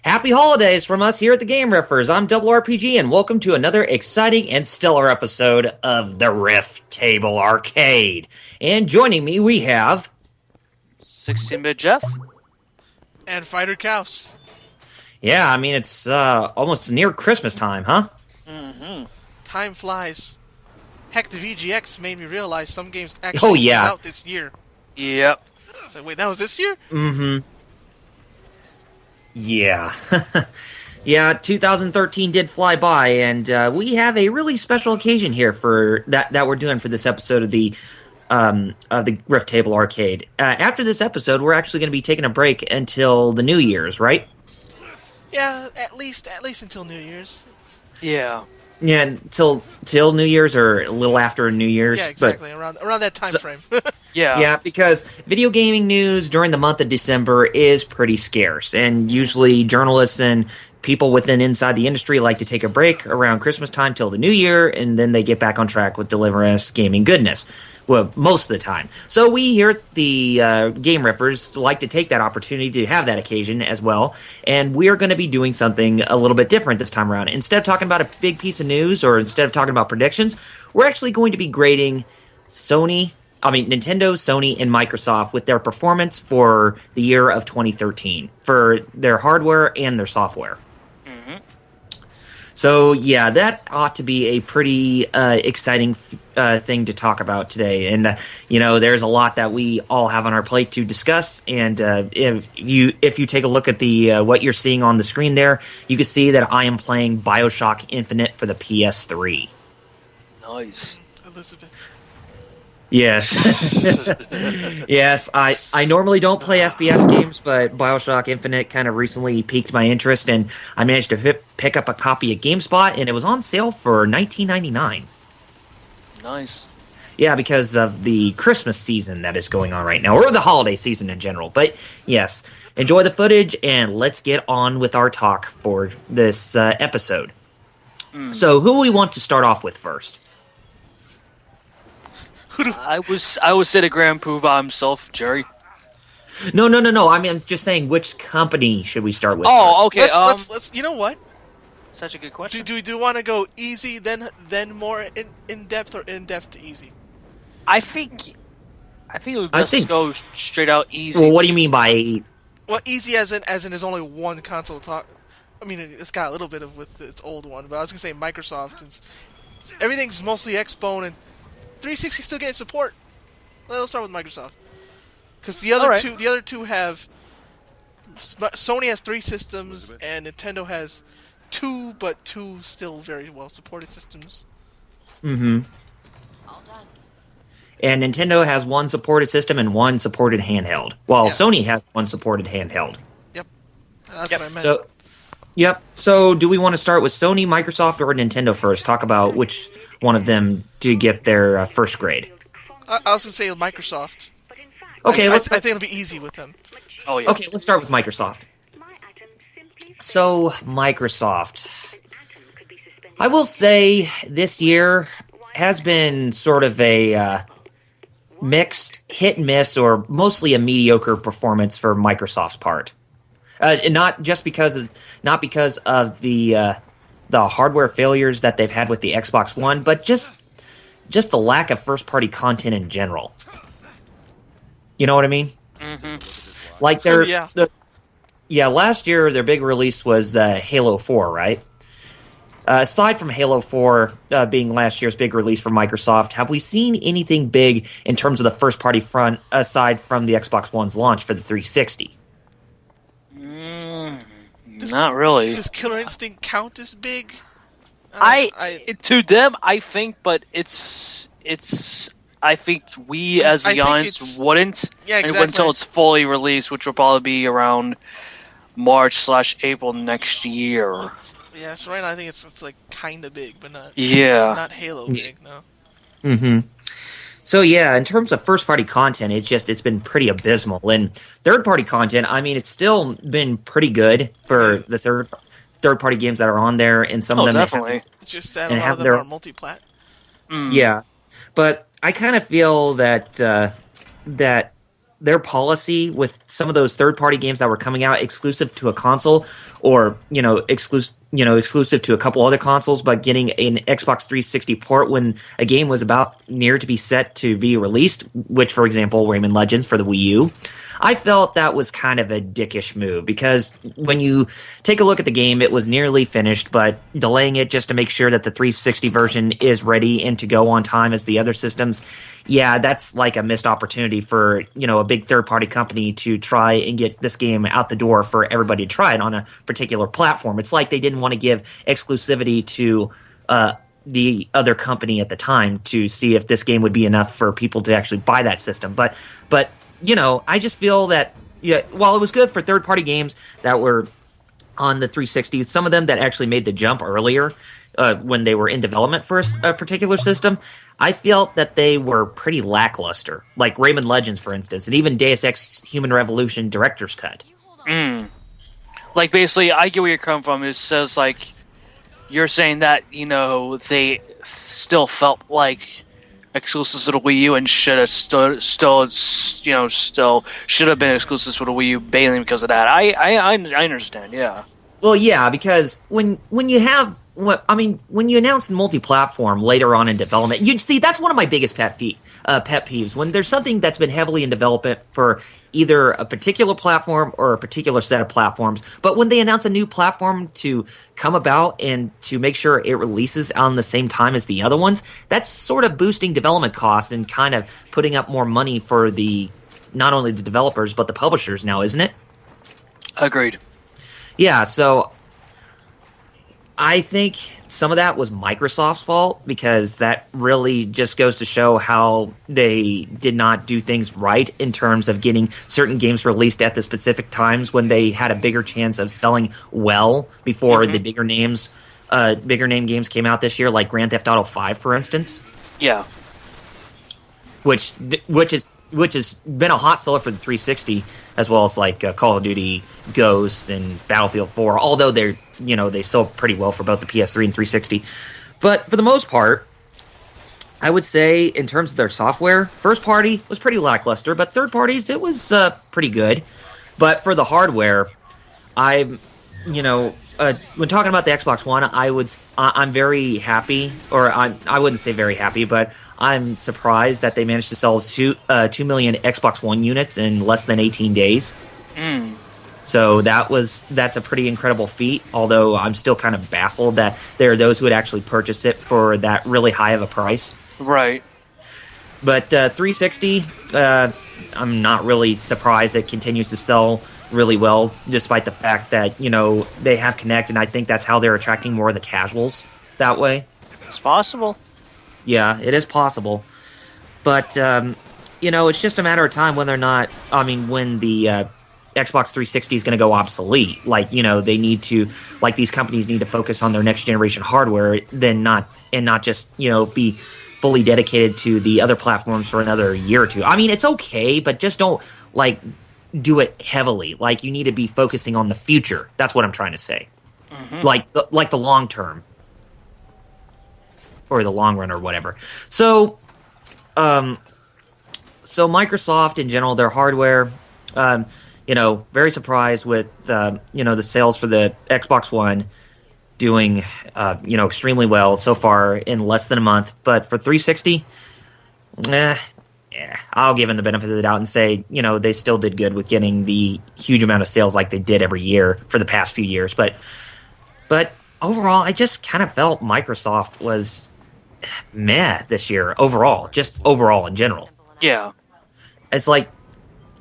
Happy holidays from us here at the Game Riffers. I'm Double RPG, and welcome to another exciting and stellar episode of the Riff Table Arcade. And joining me, we have 16-bit Jeff and FighterXaos. Yeah, I mean it's almost near Christmas time, huh? Mm-hmm. Time flies. Heck, the VGX made me realize some games actually came out this year. Yep. So wait, that was this year? Mm-hmm. Yeah. Yeah, 2013 did fly by, and we have a really special occasion here for that we're doing for this episode of the Riff Table Arcade. After this episode, we're actually going to be taking a break until the New Year's, right? Yeah, at least until New Year's. Yeah. Yeah, till New Year's or a little after New Year's. Yeah, exactly. Around that time frame. Yeah. Yeah, because video gaming news during the month of December is pretty scarce, and usually journalists and people inside the industry like to take a break around Christmas time till the New Year, and then they get back on track with delivering us gaming goodness. Well, most of the time. So we here at the Game Riffers like to take that opportunity to have that occasion as well, and we're going to be doing something a little bit different this time around. Instead of talking about a big piece of news, or instead of talking about predictions, we're actually going to be grading Nintendo, Sony, and Microsoft with their performance for the year of 2013, for their hardware and their software. So, yeah, that ought to be a pretty exciting thing to talk about today. And, there's a lot that we all have on our plate to discuss. And if you take a look at the what you're seeing on the screen there, you can see that I am playing BioShock Infinite for the PS3. Nice. Elizabeth. Yes. Yes, I normally don't play FPS games, but BioShock Infinite kind of recently piqued my interest, and I managed to pick up a copy at GameSpot, and it was on sale for $19.99. Nice. Yeah, because of the Christmas season that is going on right now, or the holiday season in general. But yes, enjoy the footage, and let's get on with our talk for this episode. So, who do we want to start off with first? I would say the Grand Poobah himself, Jerry. No. I mean, I'm just saying, which company should we start with? Oh, first? okay. Let's. You know what? Such a good question. Do you want to go easy, then more in depth, or in depth to easy? I think it would best go straight out easy. Well, what do you mean by? Well, easy as in there's only one console talk. I mean, it's got a little bit of with its old one, but I was gonna say Microsoft. Everything's mostly Xbone, and 360 still getting support. Let's start with Microsoft, because the other two have. Sony has 3 systems, and Nintendo has 2, but 2 still very well supported systems. Mm-hmm. All done. And Nintendo has 1 supported system and 1 supported handheld, while Sony has 1 supported handheld. Yep. That's what I meant. So do we want to start with Sony, Microsoft, or Nintendo first? Talk about which one of them to get their first grade. I was going to say Microsoft. Okay, I think it'll be easy with them. Oh, yeah. Okay, let's start with Microsoft. So, Microsoft. I will say this year has been sort of a mixed hit and miss, or mostly a mediocre performance for Microsoft's part. Not because of the hardware failures that they've had with the Xbox One, but just the lack of first-party content in general. You know what I mean? Mm-hmm. Like last year their big release was Halo 4, right? Aside from Halo 4 being last year's big release for Microsoft, have we seen anything big in terms of the first-party front aside from the Xbox One's launch for the 360? Not really. Does Killer Instinct count as big? To them, I think, but I think we as the audience wouldn't. Yeah, exactly. Until it's fully released, which will probably be around March/April next year. Yeah, that's right. I think it's like kind of big, but not. Yeah. Not Halo big, no. Mm-hmm. So yeah, in terms of first-party content, it's been pretty abysmal. And third-party content, I mean, it's still been pretty good for the third-party games that are on there, and some of them definitely. It's just that a lot of them are multi-plat. Yeah, but I kind of feel that their policy with some of those third-party games that were coming out exclusive to a console, or exclusive to a couple other consoles, but getting an Xbox 360 port when a game was about near to be set to be released, which, for example, Rayman Legends for the Wii U. I felt that was kind of a dickish move, because when you take a look at the game, it was nearly finished, but delaying it just to make sure that the 360 version is ready and to go on time as the other systems, yeah, that's like a missed opportunity for, a big third-party company to try and get this game out the door for everybody to try it on a particular platform. It's like they didn't want to give exclusivity to the other company at the time to see if this game would be enough for people to actually buy that system. But I just feel that, while it was good for third-party games that were on the 360, some of them that actually made the jump earlier when they were in development for a particular system, I felt that they were pretty lackluster. Like Rayman Legends, for instance, and even Deus Ex Human Revolution Director's Cut. Like, basically, I get where you're coming from. It says, like, you're saying that, they still felt like exclusives to the Wii U and should have still should have been exclusives for the Wii U, mainly because of that. I understand, yeah. Well, yeah, because when you announce multi-platform later on in development, you see that's one of my biggest pet peeves. When there's something that's been heavily in development for either a particular platform or a particular set of platforms, but when they announce a new platform to come about and to make sure it releases on the same time as the other ones, that's sort of boosting development costs and kind of putting up more money for not only the developers but the publishers now, isn't it? Agreed. Yeah, so I think some of that was Microsoft's fault, because that really just goes to show how they did not do things right in terms of getting certain games released at the specific times when they had a bigger chance of selling well before the bigger name games came out this year, like Grand Theft Auto 5, for instance. Yeah. Which has been a hot seller for the 360, as well as like Call of Duty Ghosts and Battlefield 4, although they sell pretty well for both the PS3 and 360. But for the most part, I would say in terms of their software, first party was pretty lackluster, but third parties, it was pretty good. But for the hardware, when talking about the Xbox One, I'm very happy, or I wouldn't say very happy, but I'm surprised that they managed to sell 2 million Xbox One units in less than 18 days. So that's a pretty incredible feat, although I'm still kind of baffled that there are those who would actually purchase it for that really high of a price. Right. But 360, I'm not really surprised it continues to sell really well, despite the fact that, they have Kinect, and I think that's how they're attracting more of the casuals that way. It's possible. Yeah, it is possible. But, it's just a matter of time when when the Xbox 360 is going to go obsolete. Like, they need to, like, these companies need to focus on their next generation hardware, not just, be fully dedicated to the other platforms for another year or two. I mean, it's okay, but just don't, do it heavily. Like, you need to be focusing on the future. That's what I'm trying to say. Like the long term. Or the long run or whatever. So Microsoft in general, their hardware, very surprised with, the sales for the Xbox One doing, extremely well so far in less than a month. But for 360, I'll give them the benefit of the doubt and say, they still did good with getting the huge amount of sales like they did every year for the past few years. But overall, I just kind of felt Microsoft was meh this year overall, just overall in general. Yeah. It's like,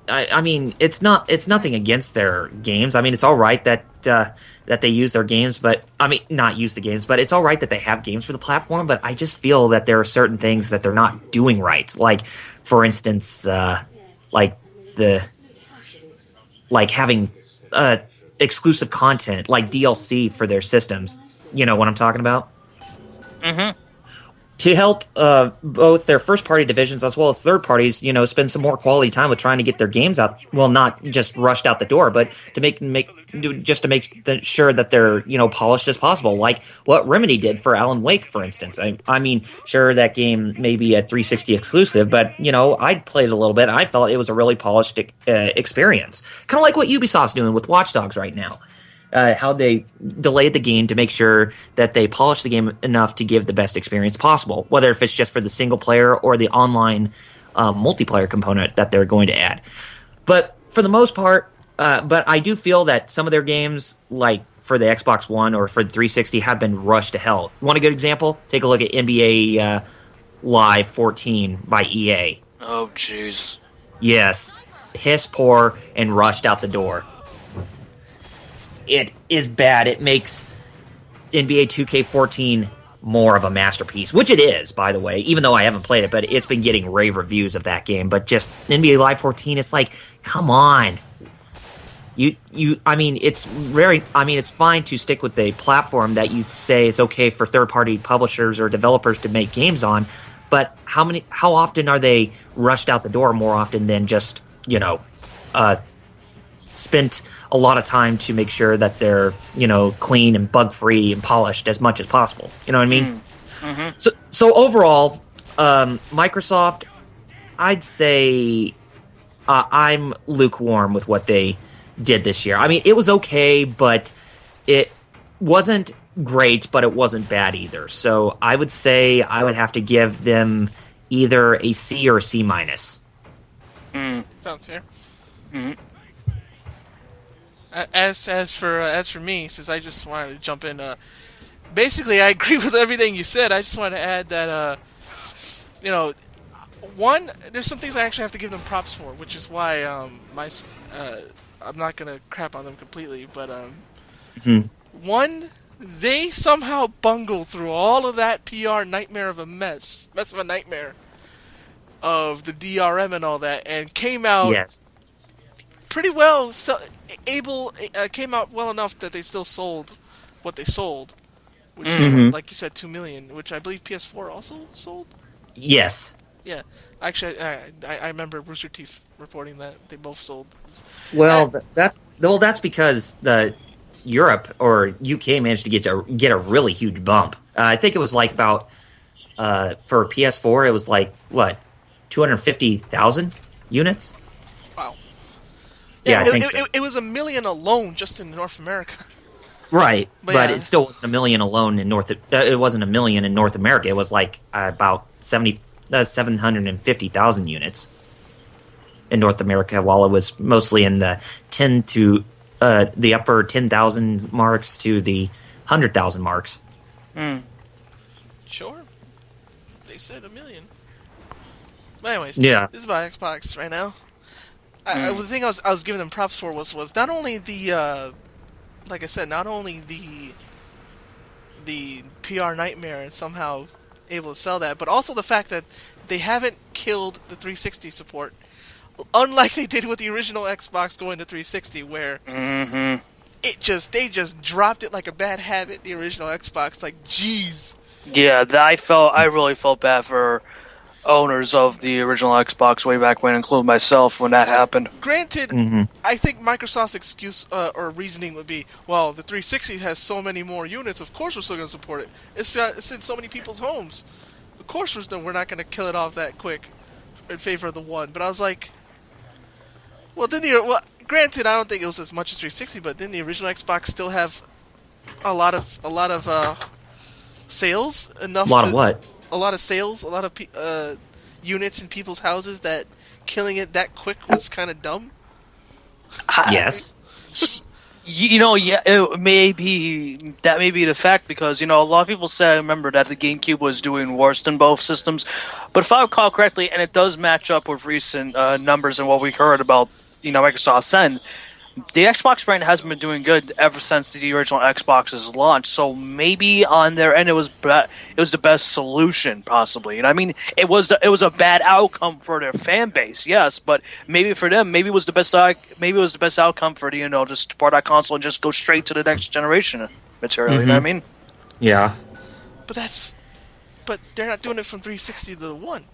I mean, it's nothing against their games. I mean, it's all right that they use their games, but not use the games, but it's all right that they have games for the platform. But I just feel that there are certain things that they're not doing right. Like, for instance, having exclusive content like DLC for their systems. You know what I'm talking about? to help both their first party divisions as well as third parties, spend some more quality time with trying to get their games out. Well, not just rushed out the door, but to make sure that they're polished as possible, like what Remedy did for Alan Wake, for instance. I mean, sure, that game may be a 360 exclusive, but I played it a little bit. I felt it was a really polished experience, kind of like what Ubisoft's doing with Watch Dogs right now. How they delayed the game to make sure that they polish the game enough to give the best experience possible, whether if it's just for the single player or the online multiplayer component that they're going to add. But for the most part, but I do feel that some of their games, like for the Xbox One or for the 360, have been rushed to hell. Want a good example? Take a look at NBA Live 14 by EA. Oh, jeez. Yes. Piss poor and rushed out the door. It is bad. It makes NBA 2K14 more of a masterpiece, which it is, by the way, even though I haven't played it, but it's been getting rave reviews of that game. But just NBA Live 14, it's like, come on. It's fine to stick with a platform that you say it's okay for third-party publishers or developers to make games on, but how often are they rushed out the door more often than just, spent a lot of time to make sure that they're, clean and bug-free and polished as much as possible. You know what I mean? Mm-hmm. So overall, Microsoft, I'd say I'm lukewarm with what they did this year. I mean, it was okay, but it wasn't great, but it wasn't bad either. So I would say I would have to give them either a C or a C minus. Sounds fair. Mm-hmm. As for me, since I just wanted to jump in, basically I agree with everything you said. I just wanted to add that one, there's some things I actually have to give them props for, which is why I'm not gonna crap on them completely, but one, they somehow bungled through all of that PR nightmare of a mess of a nightmare of the DRM and all that, and came out pretty well. Came out well enough that they still sold what they sold, which is, like you said, 2 million, which I believe PS4 also sold. Yes. Yeah, actually, I remember Rooster Teeth reporting that they both sold. Well, that's because the Europe or UK managed to get a really huge bump. I think it was like about for PS4, it was like what 250,000 units. Wow. Yeah, I think so. It was 1 million alone just in North America. Right, but it still wasn't 1 million alone in North. It wasn't 1 million in North America. It was like about 750,000 units in North America, while it was mostly in the 10 to the upper 10,000 marks to the 100,000 marks. Sure, they said 1 million. But anyways, yeah, this is about Xbox right now. The thing I was giving them props for was not only the like I said, not only the PR nightmare and somehow able to sell that, but also the fact that they haven't killed the 360 support, unlike they did with the original Xbox going to 360, where they just dropped it like a bad habit. The original Xbox, like, jeez. Yeah, I really felt bad for owners of the original Xbox way back when, including myself, when that happened. Granted, I think Microsoft's excuse or reasoning would be, well, the 360 has so many more units, of course we're still going to support it. It's in so many people's homes. Of course we're not going to kill it off that quick in favor of the One. But I was like, well, granted, I don't think it was as much as 360, but didn't the original Xbox still have a lot of sales? A lot of sales, a lot of units in people's houses, that killing it that quick was kind of dumb. Yes. It may be the fact, because a lot of people say, I remember that the GameCube was doing worse than both systems, but if I recall correctly, and it does match up with recent numbers and what we heard about Microsoft's end, the Xbox brand hasn't been doing good ever since the original Xbox's launch. So maybe on their end, it was the best solution, possibly. And I mean, it was a bad outcome for their fan base, yes, but maybe for them, maybe it was the best outcome for just to part that console and just go straight to the next generation material. You know what I mean? Yeah. But that's But they're not doing it from 360 to the One.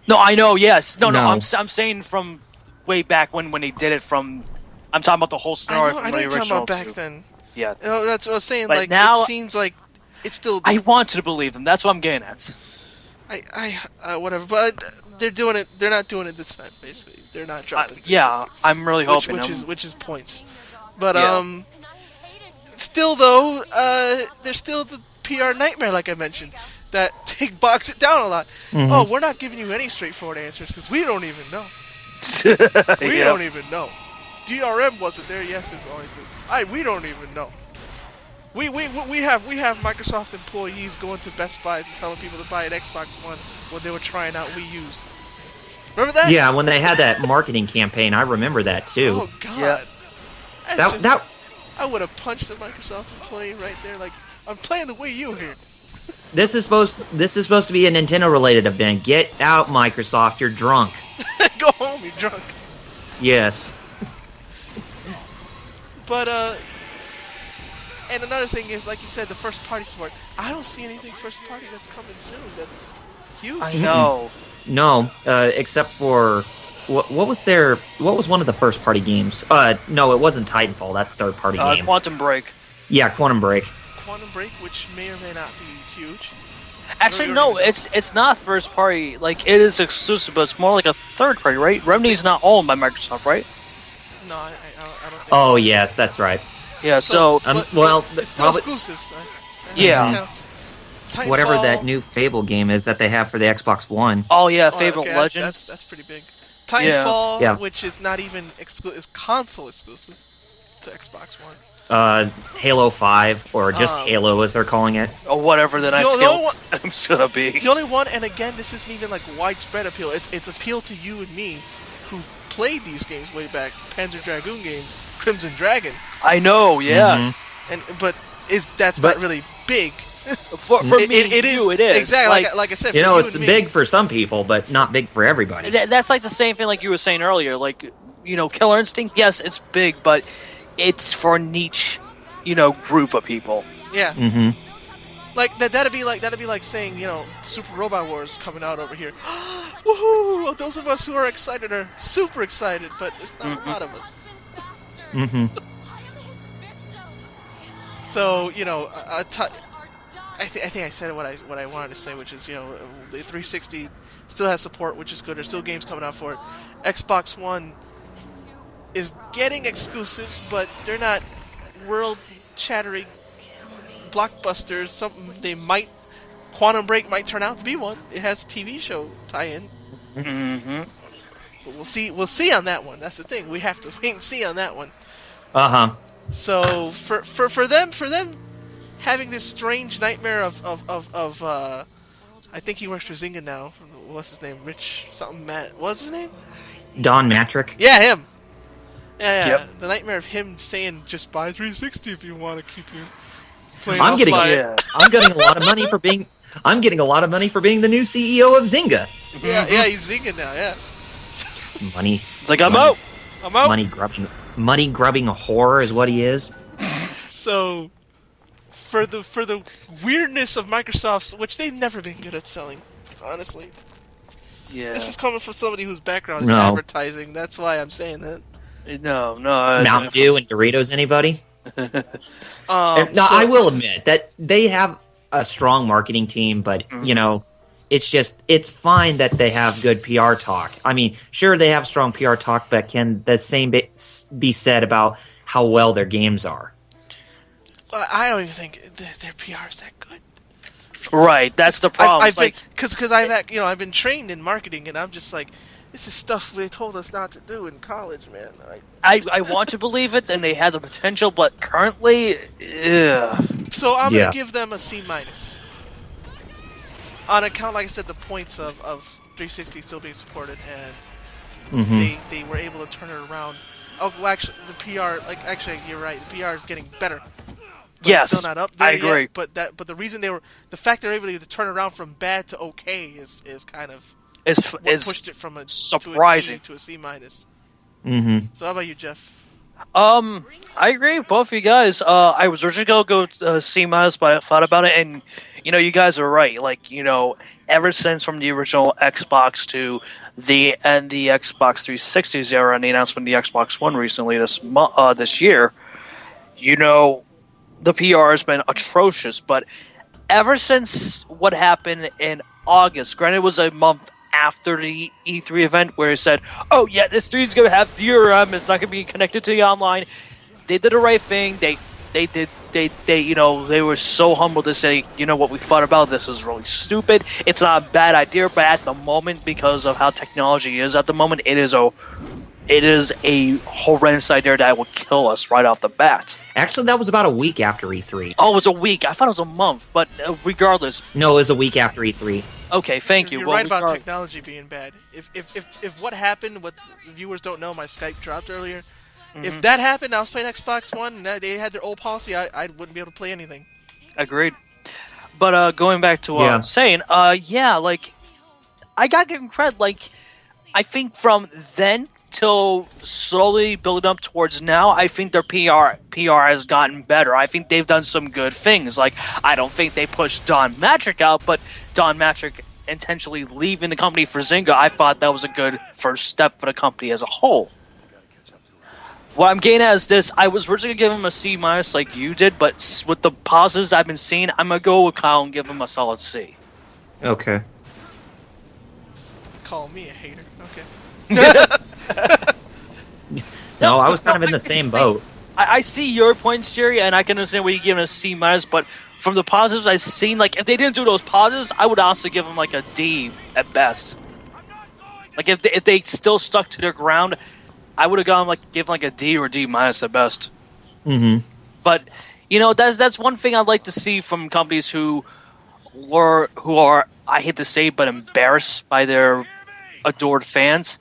No, I know. Yes. No. No. I'm saying from way back when they did it from. I'm talking about the whole scenario I from know the you're talking original. about back then. Yeah. You know, that's what I was saying. But Like now- it seems like it's still. I want to believe them. That's what I'm getting at. Whatever. But they're doing it. They're not doing it this time. Basically, they're not dropping. Yeah, I'm really hoping. Which is points. But Yeah. still though, there's still the PR nightmare, like I mentioned, that bogs it down a lot. Mhm. Oh, we're not giving you any straightforward answers because we don't even know. We Yeah. don't even know. DRM wasn't there. Yes, it's always been. We don't even know. We have Microsoft employees going to Best Buys and telling people to buy an Xbox One when they were trying out Wii U's. Remember that? Yeah, when they had that marketing campaign, I remember that too. Oh God. Yeah. that I would have punched a Microsoft employee right there. Like, I'm playing the Wii U here. this is supposed to be a Nintendo related event. Get out, Microsoft. You're drunk. Go home, you're drunk. Yes. But and another thing is, like you said, the first party support. I don't see anything first party that's coming soon. That's huge. I know. No, except for what was their? What was one of the first party games? No, it wasn't Titanfall. That's third party game. Quantum Break. Yeah, Quantum Break. Quantum Break, which may or may not be huge. Actually, you no, don't even it's not first party. Like, it is exclusive, but it's more like a third party, right? Remedy's not owned by Microsoft, right? No, I don't think. Oh yes, that's right. Yeah. So, but well, it's still probably exclusive. So Yeah. that counts. whatever Titanfall- that new Fable game is that they have for the Xbox One. oh yeah, Oh, Fable okay, Legends. That's pretty big. Titanfall, Yeah. which is not even is console exclusive to Xbox One. Halo 5, or just Halo as they're calling it. Or whatever the next only game one- is gonna be. The only one, and again, this isn't even like widespread appeal. It's appeal to you and me, who played these games way back, Panzer Dragoon games, Crimson Dragon, I know. Yes. but that's But- not really big. For me, It is. it is Exactly. Like I said, You for know, you it's and me, big for some people, but not big for everybody. That's like the same thing like you were saying earlier. Like, Killer Instinct, yes, it's big, but it's for a niche, group of people. Yeah. Mm-hmm. Like that'd be like saying, Super Robot Wars coming out over here. Woohoo! Those of us who are excited are super excited, but there's not a lot of us. Mm-hmm. So I think I said what I wanted to say, which is the 360 still has support, which is good. There's still games coming out for it. Xbox One is getting exclusives, but they're not world-shattering blockbusters. Quantum Break might turn out to be one. It has a TV show tie-in. Mm-hmm. But we'll see on that one. That's the thing. We have to wait and see on that one. Uh-huh. So for them having this strange nightmare of I think he works for Zynga now. What's his name? Rich something Matt. What's his name? Don Matrick. Yeah, him. Yeah. Yep. The nightmare of him saying just buy 360 if you want to keep you playing. I'm getting Yeah. I'm getting a lot of money for being the new CEO of Zynga. Yeah, he's Zynga now. Yeah. Money. It's like, I'm Money. out. I'm out. Money grubbing a whore is what he is. So for the weirdness of Microsoft's, which they've never been good at selling, honestly. Yeah. This is coming from somebody whose background is No. advertising. That's why I'm saying that. No. Mountain Dew and Doritos, anybody? No, So- I will admit that they have a strong marketing team, but it's fine that they have good PR talk. I mean, sure they have strong PR talk, but can the same be said about how well their games are? I don't even think their PR is that good. Right, that's the problem. It's like, Because I've been trained in marketing, and I'm just like, this is stuff they told us not to do in college, man. I want to believe it, and they had the potential, but currently, So I'm Yeah. gonna give them a C-. On account, like I said, the points of 360 still being supported, and Mm-hmm. they were able to turn it around. Oh, well, actually, the PR, you're right. The PR is getting better. But Yes, it's still not up there I agree. Yet, but the reason the fact they're able to turn around from bad to okay is kind of what is pushed it from surprising. to a C-. Mm-hmm. So how about you, Jeff? I agree with both of you guys. I was originally going to go C-, but I thought about it, and You guys are right. Ever since from the original Xbox to the Xbox 360 era and the announcement of the Xbox One recently this year, the PR has been atrocious. But ever since what happened in August, granted it was a month after the E3 event where it said, "Oh yeah, this stream's gonna have DRM, it's not gonna be connected to the online." They did the right thing. They were so humble to say, what we thought about this is really stupid. It's not a bad idea, but at the moment, because of how technology is at the moment, it is a horrendous idea that will kill us right off the bat. Actually, that was about a week after E3. Oh, it was a week. I thought it was a month, but regardless. No, it was a week after E3. Okay, thank you. You're right about technology being bad. If what happened, what the viewers don't know, my Skype dropped earlier. Mm-hmm. If that happened, I was playing Xbox One, and they had their old policy, I wouldn't be able to play anything. Agreed. But going back to what I was saying, I got given credit. I think from then till slowly building up towards now, I think their PR has gotten better. I think they've done some good things. I don't think they pushed Don Matrick out, but Don Matrick intentionally leaving the company for Zynga, I thought that was a good first step for the company as a whole. What I'm getting at is this: I was originally going to give him a C- like you did, but with the positives I've been seeing, I'm going to go with Kyle and give him a solid C. Okay. Call me a hater. Okay. No, I was kind of in the same boat. I see your points, Jerry, and I can understand why you give him a C-, but from the positives I've seen, if they didn't do those positives, I would honestly give them a D at best. If they still stuck to their ground, I would have gone give a D or D- at best. Mm-hmm. But that's one thing I'd like to see from companies who are, I hate to say, but embarrassed by their adored fans.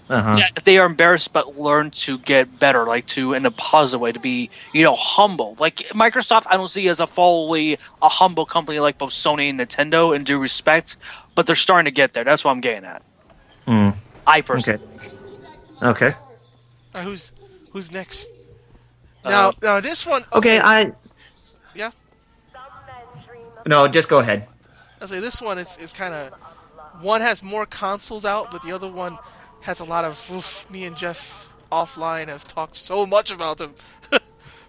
Uh-huh. If they are embarrassed but learn to get better, in a positive way, to be humble. Microsoft, I don't see as a fully a humble company like both Sony and Nintendo in due respect, but they're starting to get there. That's what I'm getting at. I personally. Okay. Who's next? Now this one. Okay, Yeah. No, just go ahead. I say this one is kind of, one has more consoles out, but the other one has a lot of. Me and Jeff offline have talked so much about them.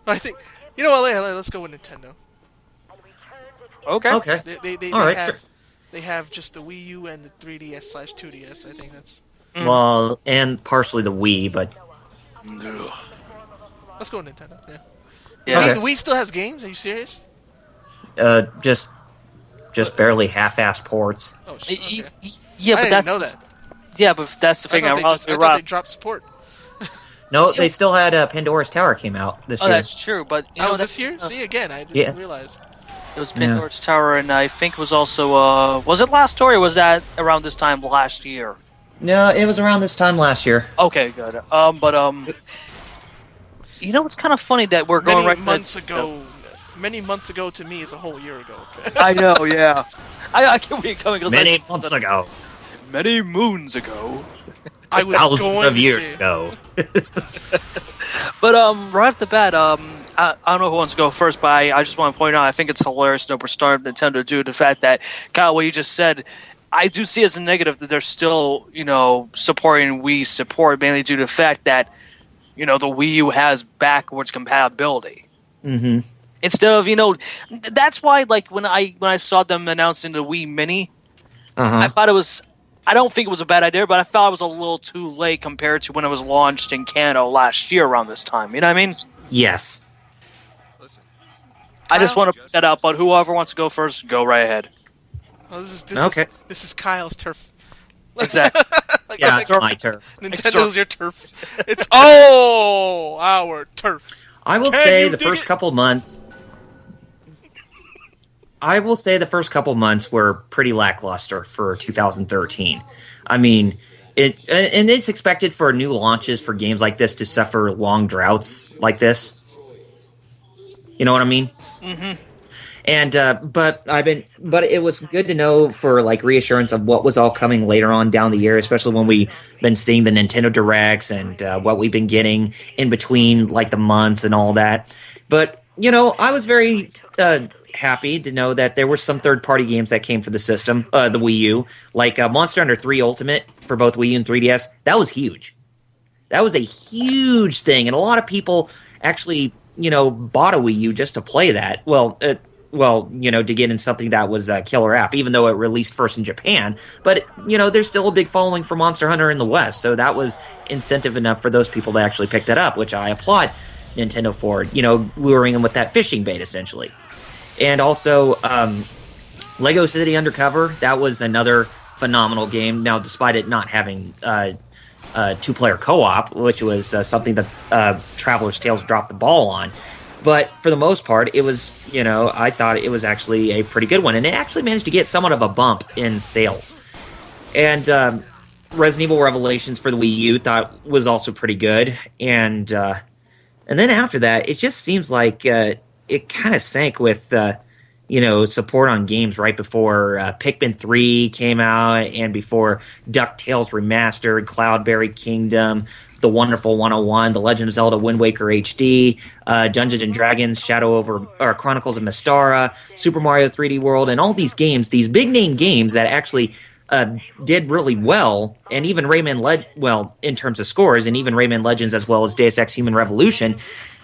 I think, let's go with Nintendo. Okay. They have just the Wii U and the 3DS/2DS. I think that's. Well, and partially the Wii, but let's go with Nintendo. Yeah. Okay. The Wii still has games. Are you serious? Just barely half-assed ports. Oh shit. Okay. Yeah, but I didn't know that. Yeah, but that's the thing. I thought they dropped support. No, they still had Pandora's Tower came out this year. Oh, that's true, but was this year? See, again, I didn't realize. It was Pandora's Tower, and I think it was also was it last year or was that around this time last year? No, it was around this time last year. Okay, good. It's kind of funny that we're going many months ago to me is a whole year ago. Okay? I know, yeah. I can't wait coming. Many months ago. Many moons ago. I was thousands of years ago. But right off the bat, I don't know who wants to go first, but I just want to point out, I think it's hilarious that we're starting Nintendo due to the fact that, Kyle, what you just said, I do see as a negative that they're still, supporting Wii support, mainly due to the fact that, the Wii U has backwards compatibility. Mm-hmm. Instead of, that's why, when I saw them announcing the Wii Mini, I thought I don't think it was a bad idea, but I thought it was a little too late compared to when it was launched in Canada last year around this time. You know what I mean? Yes. I just want to put that out, but whoever wants to go first, go right ahead. Oh, this is Kyle's turf. Exactly. Yeah, it's my turf. Nintendo's your turf. It's our turf. I will say the first couple months were pretty lackluster for 2013. I mean, it's expected for new launches for games like this to suffer long droughts like this. You know what I mean? Mm-hmm. And but it was good to know for reassurance of what was all coming later on down the year, especially when we've been seeing the Nintendo Directs and what we've been getting in between the months and all that. But I was very happy to know that there were some third-party games that came for the system, the Wii U, like Monster Hunter 3 Ultimate for both Wii U and 3DS. That was huge. That was a huge thing, and a lot of people actually, bought a Wii U just to play that. To get in something that was a killer app, even though it released first in Japan. But, there's still a big following for Monster Hunter in the West, so that was incentive enough for those people to actually pick that up, which I applaud Nintendo for, luring them with that fishing bait, essentially. And also, Lego City Undercover, that was another phenomenal game. Now, despite it not having two-player co-op, which was something that Traveler's Tales dropped the ball on. But for the most part, it was, I thought it was actually a pretty good one. And it actually managed to get somewhat of a bump in sales. And Resident Evil Revelations for the Wii U thought was also pretty good. And then after that, it just seems like it kind of sank with support on games right before Pikmin 3 came out and before DuckTales Remastered, Cloudberry Kingdom, The Wonderful 101, The Legend of Zelda Wind Waker HD, Dungeons & Dragons Chronicles of Mystara, Super Mario 3D World, and all these games, these big-name games that actually did really well, and even in terms of scores, and even Rayman Legends as well as Deus Ex Human Revolution,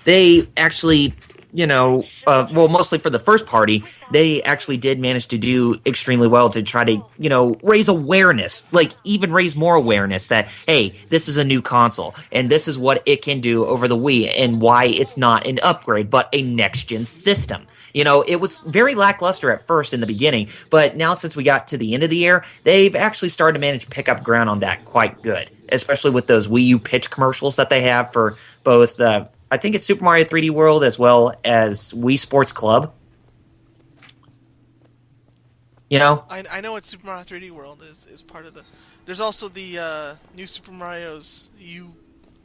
they actually... mostly for the first party, they actually did manage to do extremely well to try to, raise awareness, like even raise more awareness that, hey, this is a new console and this is what it can do over the Wii and why it's not an upgrade, but a next-gen system. It was very lackluster at first in the beginning, but now since we got to the end of the year, they've actually started to manage to pick up ground on that quite good, especially with those Wii U pitch commercials that they have for both I think it's Super Mario 3D World as well as Wii Sports Club. I know it's Super Mario 3D World is part of the... There's also the new Super Mario's U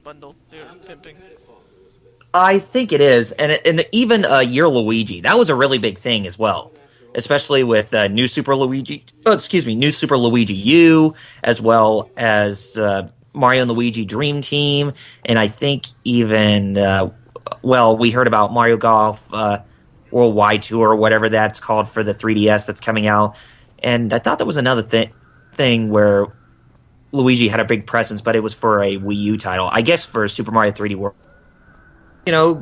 bundle they're pimping. I think it is. And even Year Luigi. That was a really big thing as well. Especially with New Super Luigi U, as well as... Mario and Luigi Dream Team, and I think even, we heard about Mario Golf Worldwide Tour, or whatever that's called for the 3DS that's coming out, and I thought that was another thing where Luigi had a big presence, but it was for a Wii U title, I guess for Super Mario 3D World.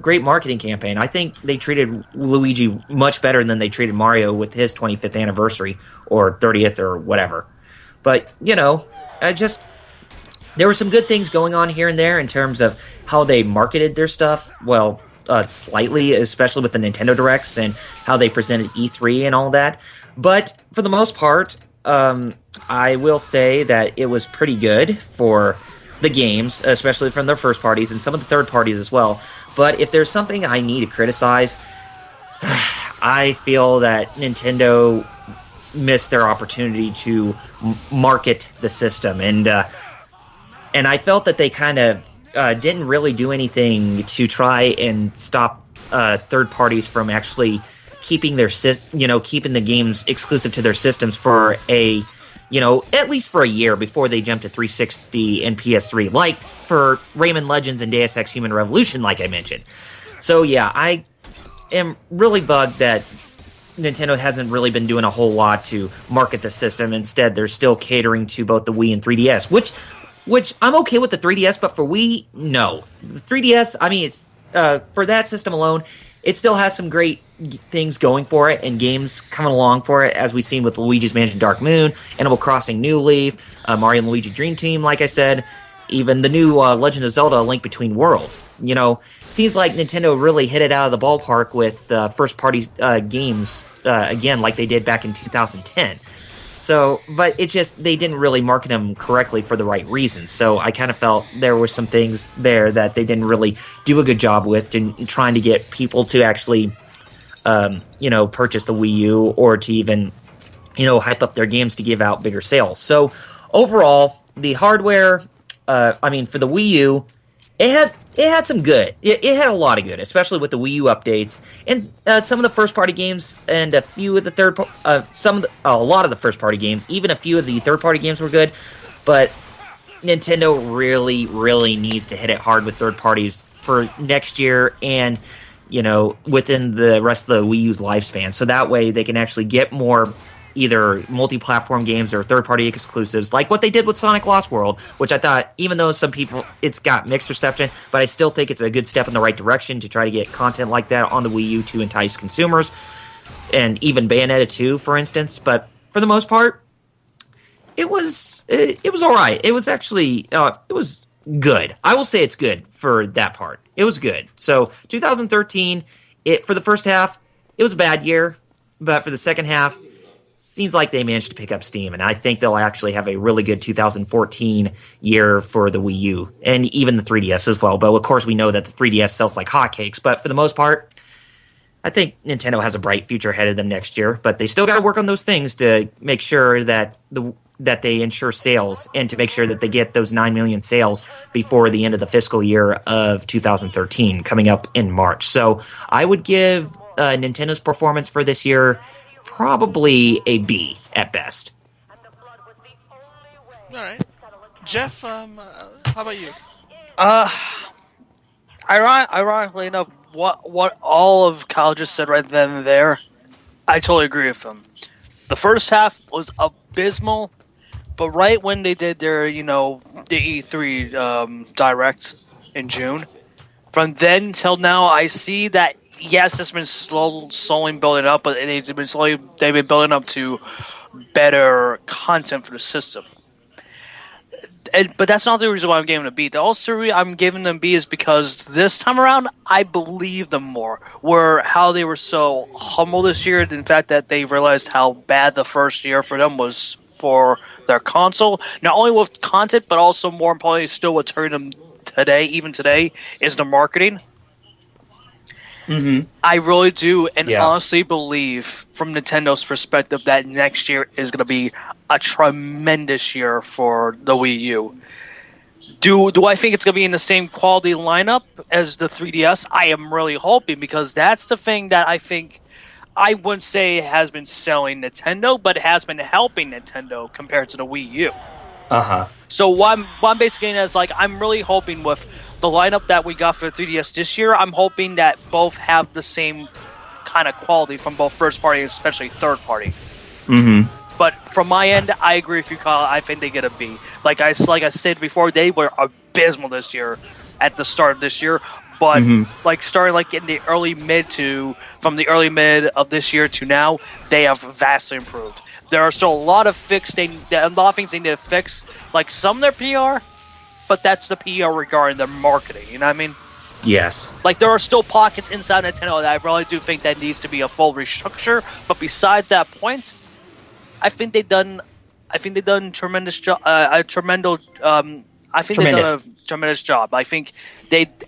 Great marketing campaign. I think they treated Luigi much better than they treated Mario with his 25th anniversary, or 30th, or whatever. But, there were some good things going on here and there in terms of how they marketed their stuff, slightly, especially with the Nintendo Directs and how they presented E3 and all that. But for the most part, I will say that it was pretty good for the games, especially from their first parties and some of the third parties as well. But if there's something I need to criticize, I feel that Nintendo missed their opportunity to market the system. And I felt that they kind of didn't really do anything to try and stop third parties from actually keeping keeping the games exclusive to their systems for at least for a year before they jump to 360 and PS3, like for Rayman Legends and Deus Ex Human Revolution, like I mentioned. So yeah, I am really bugged that Nintendo hasn't really been doing a whole lot to market the system. Instead, they're still catering to both the Wii and 3DS, which I'm okay with the 3DS, but for Wii, no. The 3DS, I mean, it's for that system alone, it still has some great things going for it and games coming along for it, as we've seen with Luigi's Mansion Dark Moon, Animal Crossing New Leaf, Mario and Luigi Dream Team, like I said, even the new Legend of Zelda: A Link Between Worlds. Seems like Nintendo really hit it out of the ballpark with first-party games, again, like they did back in 2010. So, but they didn't really market them correctly for the right reasons. So I kind of felt there were some things there that they didn't really do a good job with in trying to get people to actually, purchase the Wii U or to even, hype up their games to give out bigger sales. So overall, the hardware, for the Wii U, it had some good. It had a lot of good, especially with the Wii U updates and some of the first-party games and a few of the a lot of the first-party games. Even a few of the third-party games were good, but Nintendo really, really needs to hit it hard with third parties for next year and within the rest of the Wii U's lifespan. So that way they can actually get more either multi-platform games or third-party exclusives, like what they did with Sonic Lost World, which I thought, even though some people, it's got mixed reception, but I still think it's a good step in the right direction to try to get content like that on the Wii U to entice consumers, and even Bayonetta 2, for instance. But for the most part, it was all right. It was actually, it was good. I will say it's good for that part. It was good. So 2013, for the first half, it was a bad year, but for the second half, seems like they managed to pick up steam, and I think they'll actually have a really good 2014 year for the Wii U, and even the 3DS as well. But of course, we know that the 3DS sells like hotcakes, but for the most part, I think Nintendo has a bright future ahead of them next year, but they still got to work on those things to make sure that they ensure sales and to make sure that they get those 9 million sales before the end of the fiscal year of 2013 coming up in March. So I would give Nintendo's performance for this year probably a B at best. All right. Jeff, how about you? Ironically enough, what all of Kyle just said right then and there, I totally agree with him. The first half was abysmal, but right when they did their, the E3 Direct in June, from then till now, I see that, yes, it's been slowly building up, but they've been building up to better content for the system. But that's not the reason why I'm giving them a B. The also reason I'm giving them B is because this time around, I believe them more. How they were so humble this year, in fact that they realized how bad the first year for them was for their console. Not only with content, but also more importantly, still what's hurting them even today, is the marketing. Mm-hmm. I really do honestly believe from Nintendo's perspective that next year is going to be a tremendous year for the Wii U. Do I think it's going to be in the same quality lineup as the 3DS? I am really hoping, because that's the thing that I think, I wouldn't say has been selling Nintendo, but it has been helping Nintendo compared to the Wii U. Uh-huh. So what I'm basically saying is, I'm really hoping with the lineup that we got for the 3DS this year, I'm hoping that both have the same kind of quality from both first party and especially third party. Mm-hmm. But from my end, I agree with you, Kyle. I think they get a B. Like I said before, they were abysmal this year at the start of this year. But starting in the from the early mid of this year to now, they have vastly improved. There are still a lot of things they need to fix. Like some of their PR, but that's the PR regarding their marketing. You know what I mean? Yes. There are still pockets inside Nintendo that I really do think that needs to be a full restructure. But besides that point, I think they've done tremendous job. They've done a tremendous job. I think they did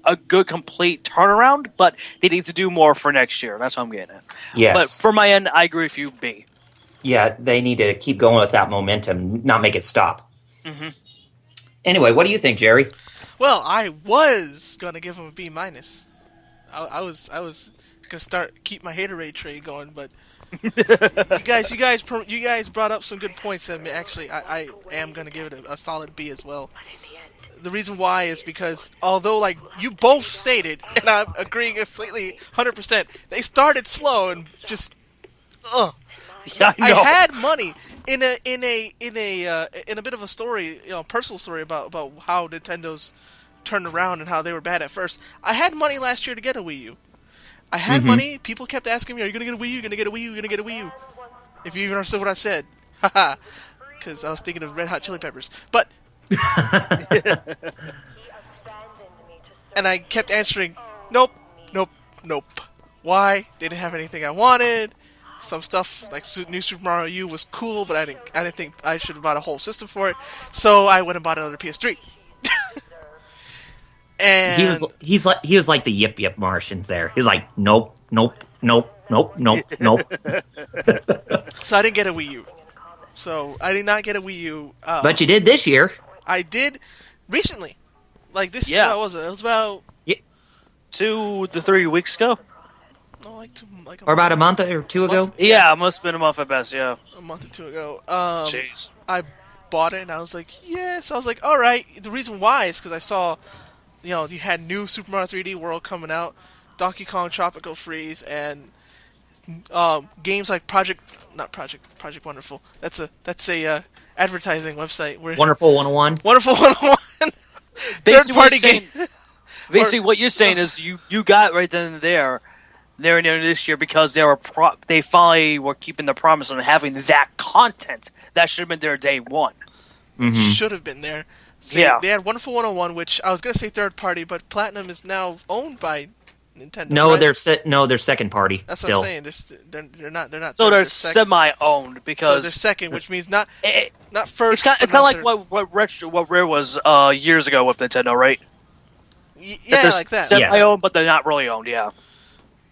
a good complete turnaround, but they need to do more for next year. That's what I'm getting at. Yes. But for my end, I agree with you, B. Yeah, they need to keep going with that momentum, not make it stop. Mm-hmm. Anyway, what do you think, Jerry? Well, I was gonna give him a B minus. I was gonna keep my haterade trade going, but you guys brought up some good points, and actually, I am gonna give it a solid B as well. The reason why is because, although you both stated, and I'm agreeing completely, 100%, they started slow and just, Yeah, I know. I had money in a bit of a story, personal story about how Nintendo's turned around and how they were bad at first. I had money last year to get a Wii U. I had money. People kept asking me, "Are you gonna get a Wii U? Gonna get a Wii U? Gonna get a Wii U?" If you even understood what I said, haha, because I was thinking of Red Hot Chili Peppers. But and I kept answering, "Nope, nope, nope." Why? They didn't have anything I wanted. Some stuff like New Super Mario U was cool, but I didn't think I should have bought a whole system for it. So I went and bought another PS3. And he was like the Yip Yip Martians there. He was like, nope, nope, nope, nope, nope, nope. So I didn't get a Wii U. So I did not get a Wii U. But you did this year. I did recently. This Yeah. What was it? It was about 2 to 3 weeks ago. No, Or about a month or two ago. Yeah, it must have been a month at best. Yeah, a month or two ago. Jeez. I bought it and I was like, yes. I was like, all right. The reason why is because I saw you had new Super Mario 3D World coming out, Donkey Kong Tropical Freeze, and games like Project Wonderful. That's a advertising website. Where Wonderful 101. Wonderful 101. Third party game. Basically, what you're saying is you got right then and there this year because they finally were keeping the promise on having that content that should have been there day one. Mm-hmm. Should have been there. So yeah. They had Wonderful 101, which I was gonna say third party, but Platinum is now owned by Nintendo. No, right? they're second party. That's still. what I'm saying. They're not. So they're semi-owned because so they're second, which means not first. It's kind of like what Rare was years ago with Nintendo, right? Yeah, like that. Semi-owned, but they're not really owned. Yeah.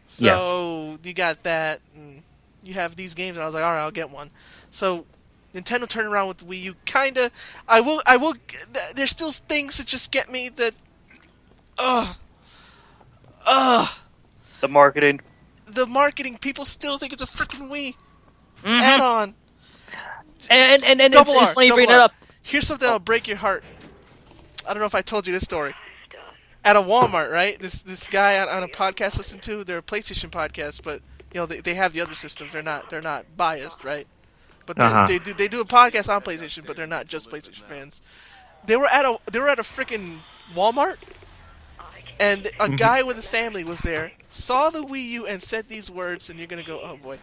So you got that, and you have these games, and I was like, all right, I'll get one. So Nintendo turned around with the Wii U, kinda. I will. There's still things that just get me that. The marketing. The marketing. People still think it's a freaking Wii add-on. And it's funny you bring that up. Here's something that'll break your heart. I don't know if I told you this story. At a Walmart, right? This guy on a podcast I listen to, they're a PlayStation podcast, but they have the other systems. They're not biased, right? But they do a podcast on PlayStation, but they're not just PlayStation fans. They were at a freaking Walmart, and a guy with his family was there, saw the Wii U, and said these words, and you're gonna go, oh boy.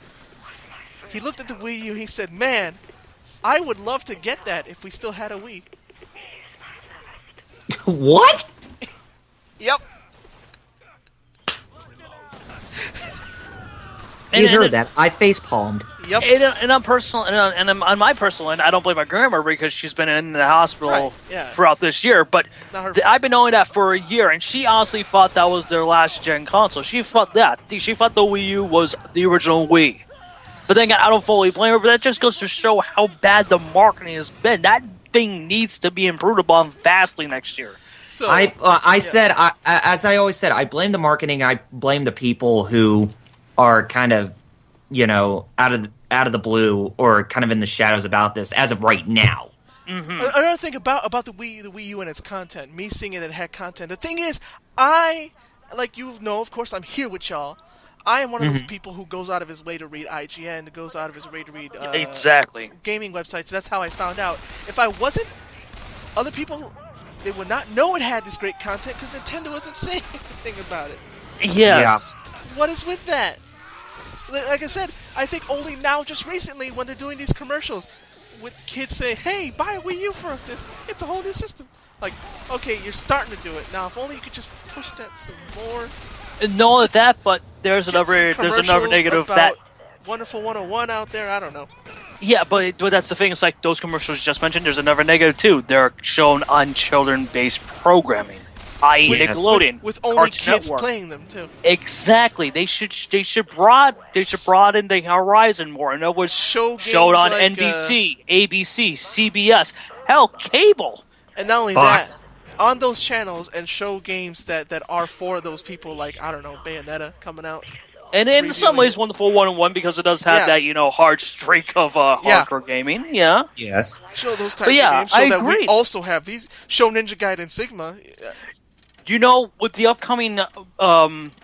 He looked at the Wii U, he said, "Man, I would love to get that if we still had a Wii." What? Yep. You heard that? I face palmed. Yep. And on my personal end, I don't blame my grandma because she's been in the hospital throughout this year. But I've been knowing that for a year, and she honestly thought that was their last gen console. She thought that. She thought the Wii U was the original Wii. But then I don't fully blame her. But that just goes to show how bad the marketing has been. That thing needs to be improved upon vastly next year. So said, as I always said, I blame the marketing. I blame the people who are kind of, out of the blue or kind of in the shadows about this as of right now. Mm-hmm. Another thing about the Wii U and its content, me seeing it had content. The thing is, of course, I'm here with y'all. I am one of those people who goes out of his way to read IGN, goes out of his way to read exactly gaming websites. That's how I found out. If I wasn't, other people, they would not know it had this great content because Nintendo wasn't saying anything about it. Yes. Yeah. What is with that? Like I said, I think only now, just recently, when they're doing these commercials, with kids say, "Hey, buy a Wii U for us. It's a whole new system." Like, okay, you're starting to do it now. If only you could just push that some more. And not only that, but there's another negative that Wonderful 101 out there. I don't know. Yeah, but that's the thing. It's like those commercials you just mentioned. There's another negative too. They're shown on children-based programming, i.e., Nickelodeon, with only Cartoon kids Network. playing them too. Exactly. They should broaden the horizon more. And it was showed on like, NBC, ABC, CBS, hell, cable. And not only Fox. that, on those channels, and show games that are for those people, like, I don't know, Bayonetta coming out. And in some ways, Wonderful 101 because it does have that, hard streak of hardcore gaming. Yeah. Yes. Show those types of games. So that we also have these. Show Ninja Gaiden Sigma. With the upcoming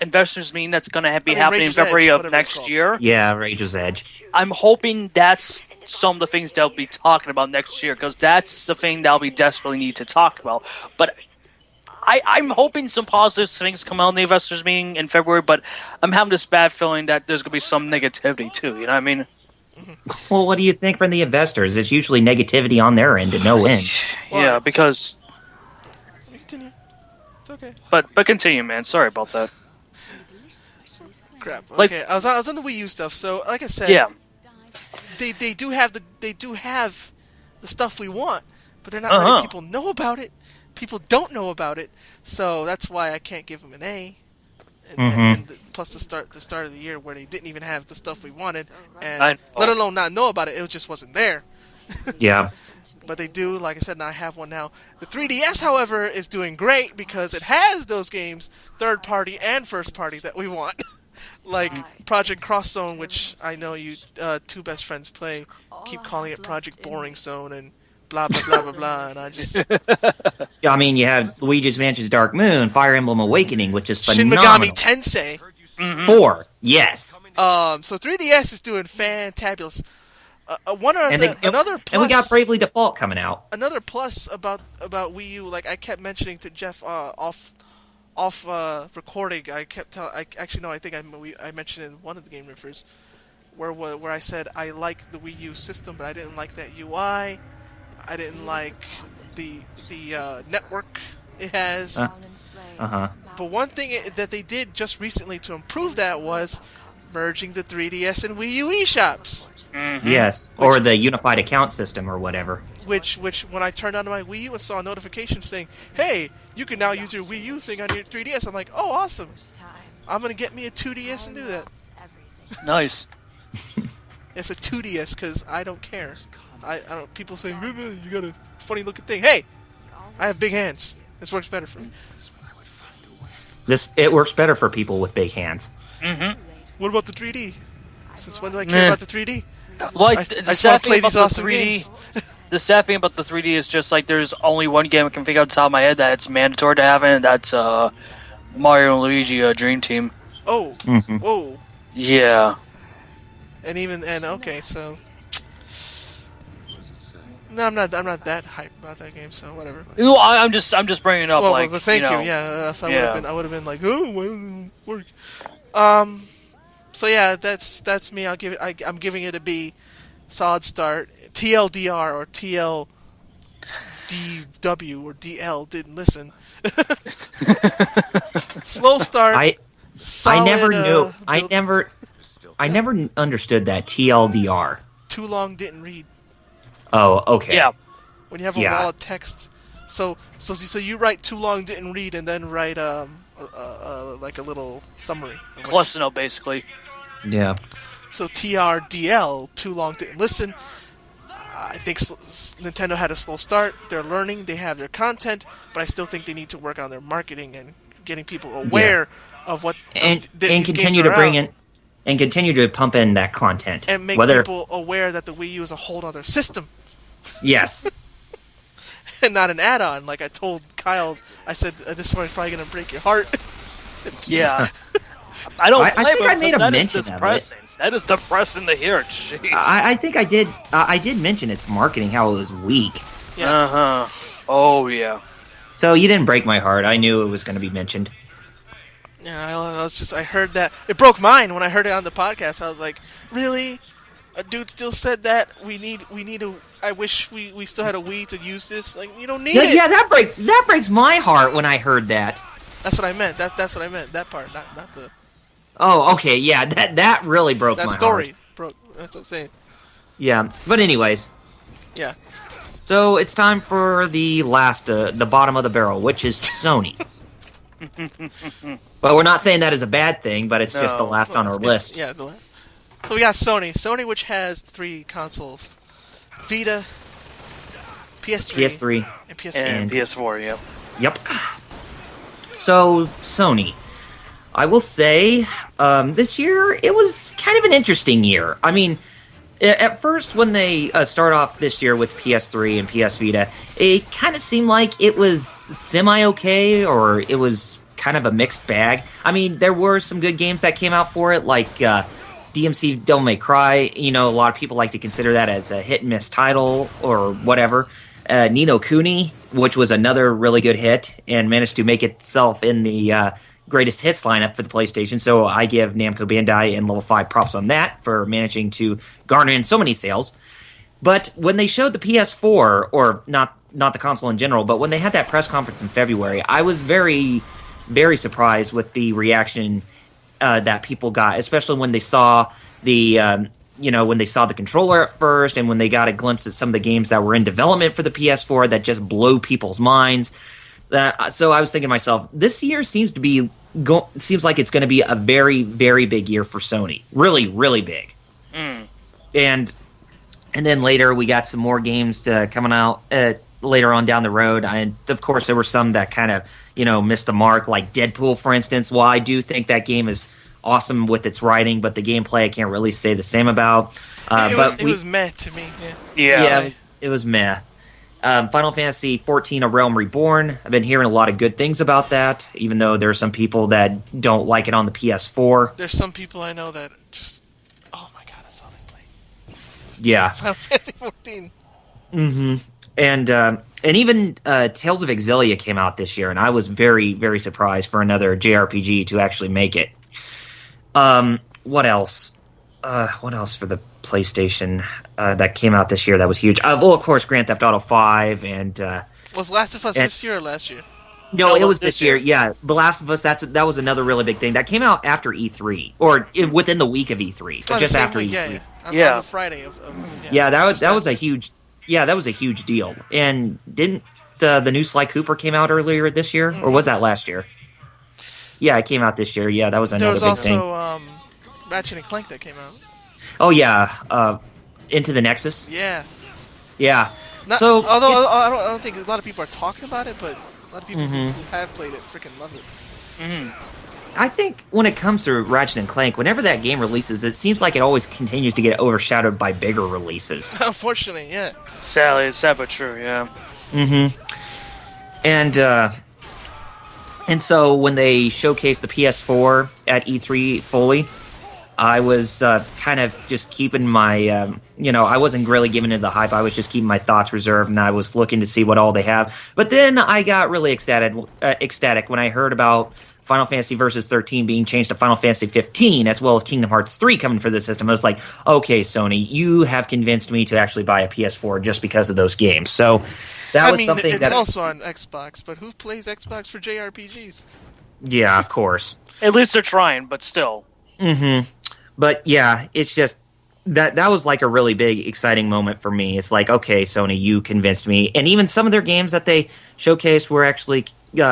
investors meeting that's going to be happening in February of next year. Yeah, Rage's Edge. I'm hoping that's some of the things they'll be talking about next year because that's the thing they'll be desperately need to talk about. But I'm hoping some positive things come out in the investors meeting in February, but I'm having this bad feeling that there's going to be some negativity too, you know what I mean? Well, what do you think from the investors? It's usually negativity on their end to no end. Yeah, because... Continue. It's okay. But continue, man. Sorry about that. Crap. Okay, I was on the Wii U stuff, so like I said... Yeah. They do have the stuff we want, but they're not letting people know about it. People don't know about it, so that's why I can't give them an A. And plus the start of the year where they didn't even have the stuff we wanted, and let alone not know about it. It just wasn't there. Yeah. But they do, like I said, and I have one now. The 3DS, however, is doing great because it has those games, third party and first party, that we want. Like Project Cross Zone, which I know you two best friends play, keep calling it Project Boring Zone, and blah blah blah blah blah, and I just Yeah, I mean, you have Luigi's Mansion's Dark Moon, Fire Emblem Awakening, which is Shin phenomenal. Megami Tensei. 4, yes. So 3DS is doing fantabulous. Another plus, and we got Bravely Default coming out. Another plus about Wii U, like I kept mentioning to Jeff off recording. I think I mentioned in one of the Game Riffers where I said I like the Wii U system, but I didn't like that UI. I didn't like the network it has. But one thing that they did just recently to improve that was merging the 3DS and Wii U eShops. Yes, or the unified account system or whatever. Which when I turned on my Wii U and saw a notification saying, "Hey, you can now use your Wii U thing on your 3DS," I'm like, "Oh, awesome! I'm gonna get me a 2DS and do that." Nice. It's a 2DS because I don't care. I don't. People say you got a funny looking thing. Hey, I have big hands. This works better for me. It works better for people with big hands. What about the 3D? Since when do I care about the 3D? Like, I just want to play these awesome games. The sad thing about the 3D is just like there's only one game I can think of off the top of my head that it's mandatory to have in, and that's Mario and Luigi Dream Team. Oh, whoa. Yeah. Okay, so no, I'm not that hyped about that game. So whatever. No, I'm just bringing it up. Well, but thank you. know. Yeah, so I would have been like, oh, why doesn't it work? So yeah, that's me. I'm giving it a B. Solid start. TLDR or TLDW or DL didn't listen. Slow start. I never knew. I never understood that TLDR. Too long didn't read. Oh, okay. Yeah. When you have a wall of text, so you write too long didn't read and then write like a little summary. Cliff's note, basically. Yeah. So TRDL, too long didn't listen. I think Nintendo had a slow start. They're learning. They have their content, but I still think they need to work on their marketing and getting people aware of what and continue to bring in and continue to pump in that content and make people aware that the Wii U is a whole other system. Yes. And not an add-on. Like I told Kyle, I said this one's probably going to break your heart. Yeah. I don't. I think I made a mention of it. That is depressing to hear. Jeez. I think I did. I did mention its marketing, how it was weak. Yeah. Oh yeah. So you didn't break my heart. I knew it was going to be mentioned. Yeah, I heard that. It broke mine when I heard it on the podcast. I was like, really? A dude still said that? We need a... I wish we still had a Wii to use this. Like, you don't need it. Yeah, that breaks my heart when I heard that. That's what I meant. That's what I meant. That part, not the... Oh, okay, yeah, that really broke my heart. That story broke. That's what I'm saying. Yeah, but anyways. Yeah. So it's time for the bottom of the barrel, which is Sony. Well, we're not saying that is a bad thing, but it's just the last on our list. Yeah, so we got Sony. Sony, which has 3 consoles. Vita, PS3, and PS4. And PS4, yep. Yep. So, Sony. I will say, this year, it was kind of an interesting year. I mean, at first, when they start off this year with PS3 and PS Vita, it kind of seemed like it was semi-okay, or it was kind of a mixed bag. I mean, there were some good games that came out for it, like DMC Devil May Cry. You know, a lot of people like to consider that as a hit-and-miss title, or whatever. Ni no Kuni, which was another really good hit, and managed to make itself in the... greatest hits lineup for the PlayStation, so I give Namco Bandai and Level 5 props on that for managing to garner in so many sales. But when they showed the PS4, or not the console in general, but when they had that press conference in February, I was very, very surprised with the reaction that people got, especially when they saw the controller at first, and when they got a glimpse at some of the games that were in development for the PS4 that just blew people's minds. So I was thinking to myself, this year seems like it's going to be a very, very big year for Sony. Really, really big. And then later we got some more games coming out later on down the road. And of course there were some that kind of missed the mark, like Deadpool, for instance. While I do think that game is awesome with its writing, but the gameplay I can't really say the same about. It was meh to me. Yeah, it was meh. Final Fantasy 14: A Realm Reborn. I've been hearing a lot of good things about that, even though there are some people that don't like it on the PS4. There's some people I know that just, oh my god, that's all they play. Yeah. Final Fantasy 14. Mm-hmm. And even Tales of Exilia came out this year, and I was very, very surprised for another JRPG to actually make it. What else? What else for the PlayStation that came out this year that was huge? Well, of course, Grand Theft Auto 5 and... Was Last of Us this year or last year? No, it was this year. Yeah, The Last of Us, that was another really big thing. That came out after E3, or within the week of E3, but just after E3. Yeah. On the Friday yeah, that was a huge... Yeah, that was a huge deal. And didn't the new Sly Cooper came out earlier this year? Mm-hmm. Or was that last year? Yeah, it came out this year. Yeah, that was another big thing. There was also Ratchet and Clank that came out. Oh, yeah. Into the Nexus? Yeah. Yeah. Although I don't think a lot of people are talking about it, but a lot of people who have played it freaking love it. Mm-hmm. I think when it comes to Ratchet and Clank, whenever that game releases, it seems like it always continues to get overshadowed by bigger releases. Unfortunately, yeah. Sadly, it's sad but true, yeah. Mm-hmm. And so when they showcased the PS4 at E3 fully, I was kind of just keeping my, I wasn't really giving it the hype. I was just keeping my thoughts reserved, and I was looking to see what all they have. But then I got really ecstatic when I heard about Final Fantasy Versus 13 being changed to Final Fantasy 15, as well as Kingdom Hearts 3 coming for the system. I was like, okay, Sony, you have convinced me to actually buy a PS4 just because of those games. So that was something it's also on Xbox, but who plays Xbox for JRPGs? Yeah, of course. At least they're trying, but still. Mm-hmm. But yeah, it's just that was like a really big, exciting moment for me. It's like, okay, Sony, you convinced me. And even some of their games that they showcased were actually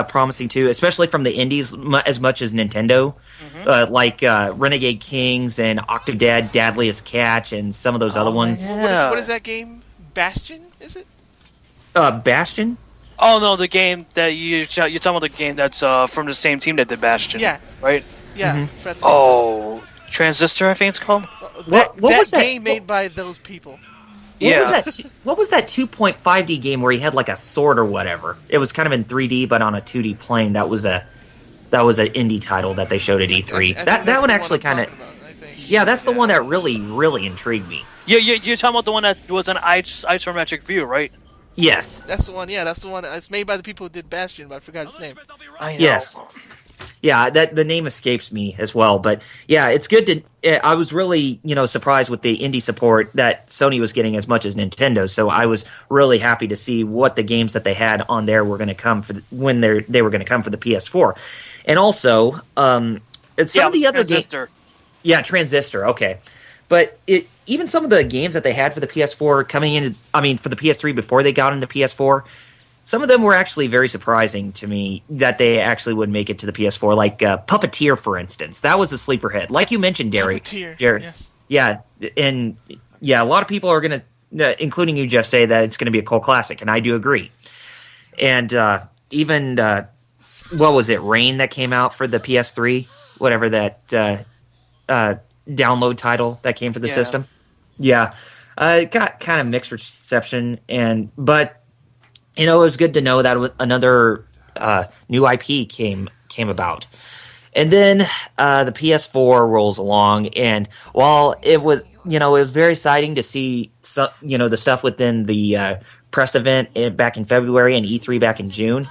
promising too, especially from the indies as much as Nintendo, like Renegade Kings and Octodad, Deadliest Catch, and some of those other ones. Yeah. What is that game? Bastion, is it? Bastion? Oh no, the game that you're talking about, the game that's from the same team that did Bastion. Yeah. Right? Yeah. Oh, Transistor, I think it's called. What was that game made by those people? What was that 2.5D game where he had like a sword or whatever? It was kind of in 3D but on a 2D plane. That was an indie title that they showed at E3. That one actually kind of that's the one that really, really intrigued me. Yeah, you're talking about the one that was an isometric view, right? Yes. That's the one. Yeah, that's the one. It's made by the people who did Bastion, but I forgot his name. I know. Yes. Yeah, that the name escapes me as well, but yeah, it's good to. I was really, surprised with the indie support that Sony was getting as much as Nintendo. So I was really happy to see what the games that they had on there were going to come for when they were going to come for the PS4, and also some of the other games. Yeah, Transistor. Okay, but even some of the games that they had for the PS4 coming in, for the PS3 before they got into PS4. Some of them were actually very surprising to me that they actually would make it to the PS4, like Puppeteer, for instance. That was a sleeper hit. Like you mentioned, Jared. Yes. Yeah, and a lot of people are going to, including you, Jeff, say that it's going to be a cult classic, and I do agree. And even, what was it, Rain that came out for the PS3? Whatever that download title that came for the system. Yeah. It got kind of mixed reception, but... it was good to know that another new IP came about. And then the PS4 rolls along, and while it was, it was very exciting to see, the stuff within the press event back in February and E3 back in June,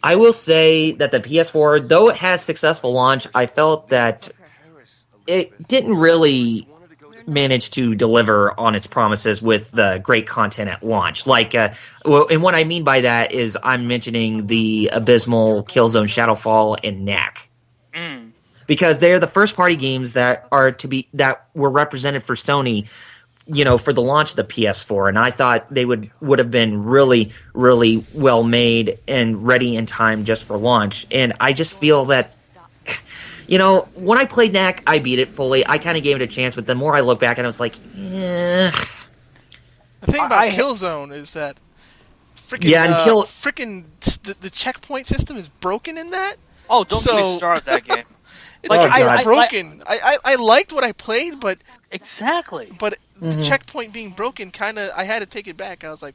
I will say that the PS4, though it has successful launch, I felt that it didn't really managed to deliver on its promises with the great content at launch. And what I mean by that is I'm mentioning the abysmal Killzone Shadowfall and Knack. Because they're the first party games that were represented for Sony, for the launch of the PS4, and I thought they would have been really, really well made and ready in time just for launch. And I just feel that when I played Knack, I beat it fully. I kind of gave it a chance, but the more I look back, and I was like, eh. The thing about Killzone is that the checkpoint system is broken in that. Oh, don't get me started that game. It's broken. I liked what I played, but exactly. But the checkpoint being broken, I had to take it back. I was like,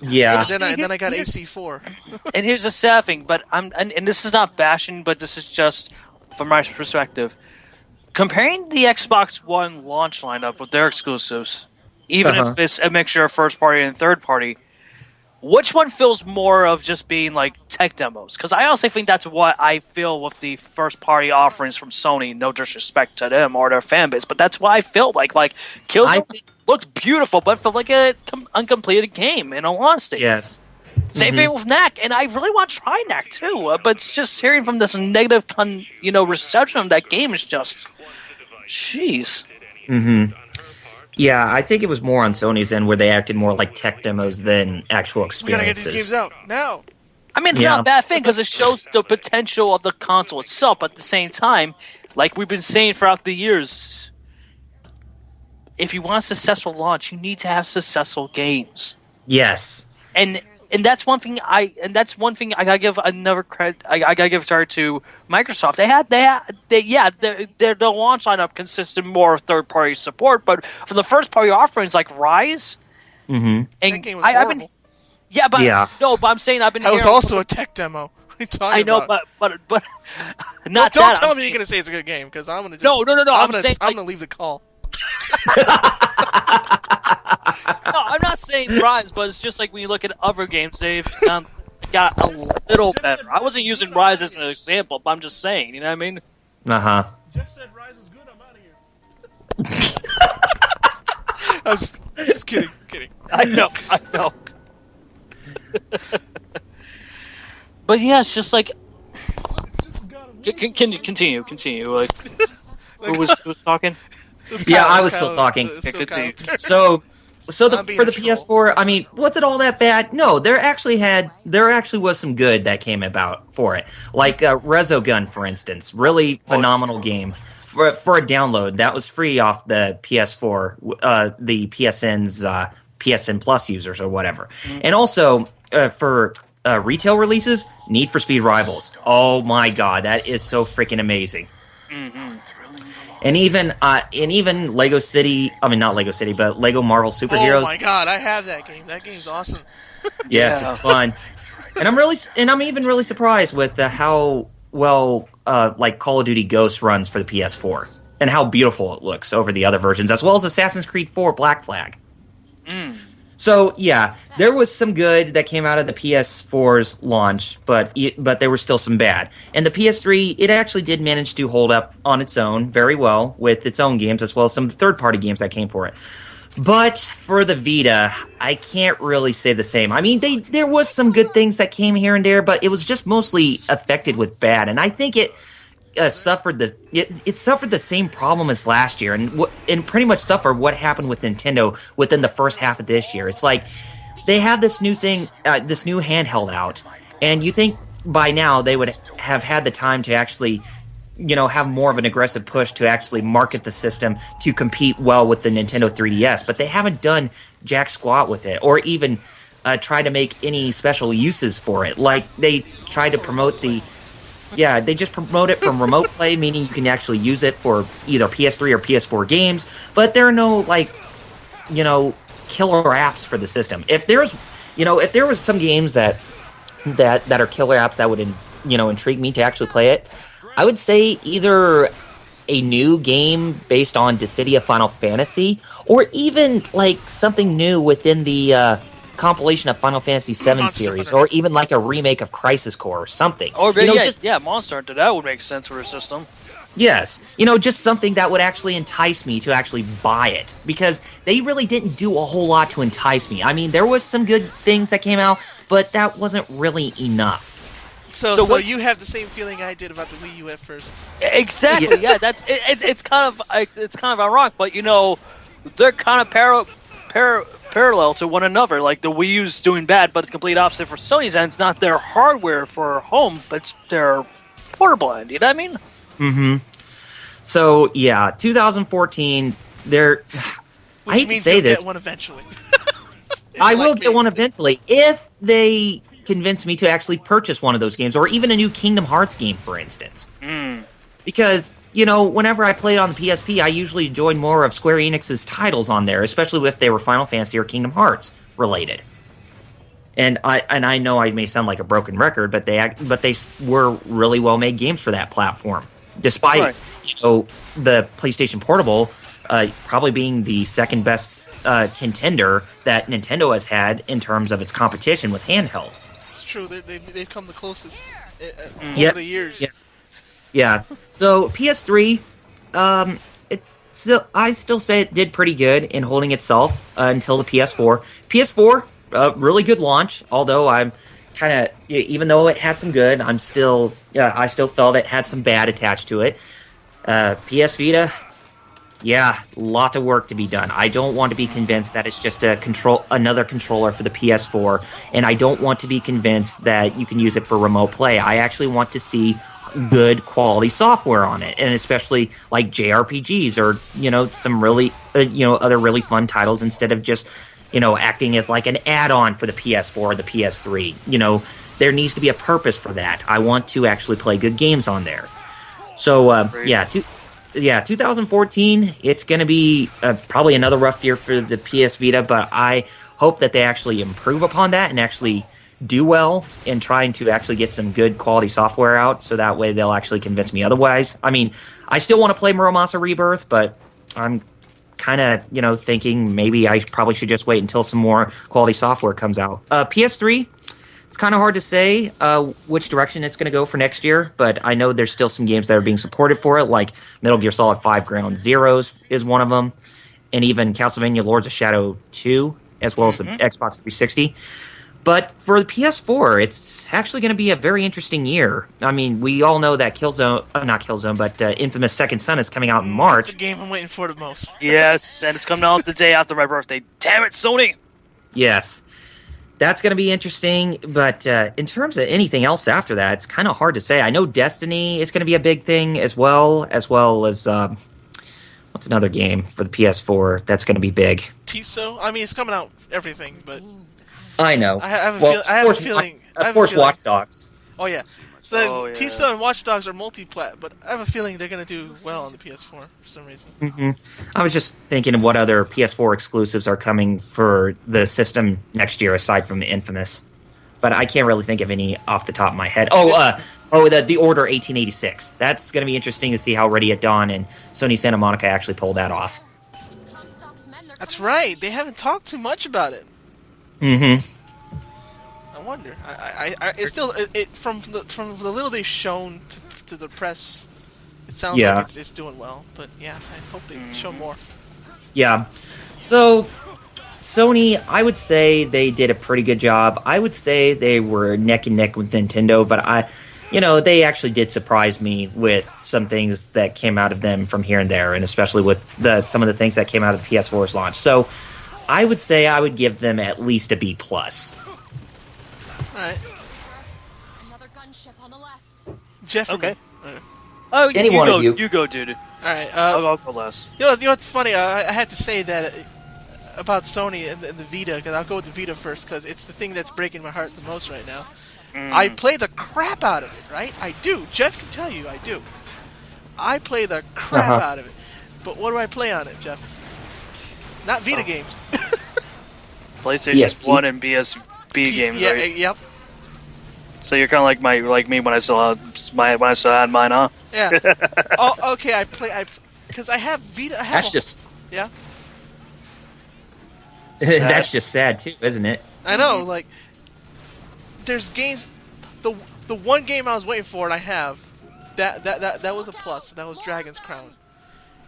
Yeah. And then I got AC4. And here's the sad thing, but and this is not bashing, but this is just from my perspective. Comparing the Xbox One launch lineup with their exclusives, even if it's a mixture of first party and third party, which one feels more of just being like tech demos? Because I honestly think that's what I feel with the first party offerings from Sony. No disrespect to them or their fan base, but that's what I felt like. Like Killzone looked beautiful, but felt like an uncompleted game. In all honesty, Yes. same thing with Knack, and I really want to try Knack too. But it's just hearing from this negative, reception of that game is just, jeez. Mm-hmm. Yeah, I think it was more on Sony's end where they acted more like tech demos than actual We gotta get experiences. these games out now. I mean, it's not a bad thing because it shows the potential of the console itself. But at the same time, like we've been saying throughout the years, if you want a successful launch, you need to have successful games. Yes. And that's one thing I gotta give another credit. I gotta give credit to Microsoft. Their launch lineup consisted more of third party support, but for the first party offerings like Rise, Mm-hmm. and That game was horrible. but I'm saying I've been. That was hearing also a tech demo. What are you talking I know, about? but not Don't that. tell I'm me you're saying- gonna say it's a good game because I'm gonna just No. I'm saying, I'm like- gonna leave the call. No, I'm not saying Rise, but it's just like when you look at other games, they've got a little better. I wasn't using Rise as an example, but I'm just saying, you know what I mean? Uh-huh. Jeff said Rise was good. I'm out of here. I'm just kidding. I know. But yeah, it's just like. Can you continue? Like, who was talking? Yeah, I was still talking. So for the PS4, I mean, was it all that bad? No, there actually was some good that came about for it. Like Resogun, for instance, really phenomenal game for a download that was free off the PS4, the PSN's PSN Plus users or whatever, and also for retail releases, Need for Speed Rivals. Oh my god, that is so freaking amazing. And even Lego City, I mean not Lego City, but Lego Marvel Superheroes. Oh my god, I have that game. That game's awesome. Yes, it's fun. And I'm even really surprised with how well like Call of Duty Ghosts runs for the PS4 and how beautiful it looks over the other versions, as well as Assassin's Creed 4 Black Flag. So yeah, there was some good that came out of the PS4's launch, but there was still some bad. And the PS3, it actually did manage to hold up on its own very well with its own games, as well as some of the third-party games that came for it. But for the Vita, I can't really say the same. I mean, there was some good things that came here and there, but it was just mostly affected with bad. And I think it suffered the same problem as last year, and pretty much suffered what happened with Nintendo within the first half of this year. It's like they have this new thing, this new handheld out, and you think by now they would have had the time to actually, have more of an aggressive push to actually market the system to compete well with the Nintendo 3DS, but they haven't done jack squat with it, or even try to make any special uses for it. Like they tried to promote they just promote it from remote play, meaning you can actually use it for either PS3 or PS4 games, but there are no, killer apps for the system. If there was some games that are killer apps that would, intrigue me to actually play it, I would say either a new game based on Dissidia Final Fantasy, or even, something new within the, compilation of Final Fantasy VII series, or even like a remake of Crisis Core or something. Or Monster Hunter, that would make sense for a system. Yes, just something that would actually entice me to actually buy it, because they really didn't do a whole lot to entice me. I mean, there was some good things that came out, but that wasn't really enough. So you have the same feeling I did about the Wii U at first. Exactly. Yeah, that's it's kind of ironic, but they're kind of parallel to one another. Like the Wii U's doing bad, but the complete opposite for Sony's end. It's not their hardware for home, but it's their portable end. You know what I mean? Mm-hmm. So yeah, 2014. I hate to say this. Get one eventually. I will get one eventually if they convince me to actually purchase one of those games, or even a new Kingdom Hearts game, for instance. Because whenever I played on the PSP, I usually enjoyed more of Square Enix's titles on there, especially if they were Final Fantasy or Kingdom Hearts related. And I know I may sound like a broken record, but they were really well made games for that platform, despite Right. The PlayStation Portable probably being the second best contender that Nintendo has had in terms of its competition with handhelds. It's true. They've come the closest Yep. over the years. Yeah. So PS3, I still say it did pretty good in holding itself until the PS4. PS4, really good launch. Although I'm kind of, even though it had some good, I still felt it had some bad attached to it. PS Vita, yeah, lot of work to be done. I don't want to be convinced that it's just another controller for the PS4, and I don't want to be convinced that you can use it for remote play. I actually want to see good quality software on it, and especially like JRPGs or some really other really fun titles instead of just acting as like an add-on for the PS4 or the PS3. There needs to be a purpose for that. I want to actually play good games on there. So 2014, it's going to be probably another rough year for the PS Vita, but I hope that they actually improve upon that and actually do well in trying to actually get some good quality software out, so that way they'll actually convince me otherwise. I mean, I still want to play Muramasa Rebirth, but I'm kind of thinking maybe I probably should just wait until some more quality software comes out. PS3, it's kind of hard to say which direction it's going to go for next year, but I know there's still some games that are being supported for it, like Metal Gear Solid 5 Ground Zeroes is one of them, and even Castlevania Lords of Shadow 2, as well as the Xbox 360. But for the PS4, it's actually going to be a very interesting year. I mean, we all know that Infamous Second Son is coming out in March. That's the game I'm waiting for the most. Yes, and it's coming out the day after my birthday. Damn it, Sony! Yes. That's going to be interesting, but in terms of anything else after that, it's kind of hard to say. I know Destiny is going to be a big thing as well as what's another game for the PS4 that's going to be big? Tiso? I mean, it's coming out everything, but I know. I have a feeling. Of course, Watch Dogs. Oh yeah. So Tiso and Watch Dogs are multi-plat, but I have a feeling they're going to do well on the PS4 for some reason. Mm-hmm. I was just thinking of what other PS4 exclusives are coming for the system next year aside from Infamous, but I can't really think of any off the top of my head. The Order 1886. That's going to be interesting to see how Ready at Dawn and Sony Santa Monica actually pull that off. That's right. They haven't talked too much about it. Mm-hmm. I wonder. It's still from the little they've shown to the press. It sounds like it's doing well, but yeah, I hope they show more. Yeah. So Sony, I would say they did a pretty good job. I would say they were neck and neck with Nintendo, but they actually did surprise me with some things that came out of them from here and there, and especially with some of the things that came out of the PS4's launch. So I would say I would give them at least a B+. Alright. Another gunship on the left. Jeff. Okay. Oh, Any one of you. You go, dude. Alright. I'll go last. You know what's funny? I had to say that about Sony and the Vita, because I'll go with the Vita first, because it's the thing that's breaking my heart the most right now. I play the crap out of it, right? I do. Jeff can tell you I do. I play the crap out of it. But what do I play on it, Jeff? Not Vita games. PlayStation 1 and PSP games, yeah, right? Yep. So you're kind of like me when I still had mine, huh? Yeah. Oh, okay. Because I have Vita. That's just yeah. that's just sad too, isn't it? I know. Like, there's games. The one game I was waiting for, and I have that was a plus. That was Dragon's Crown.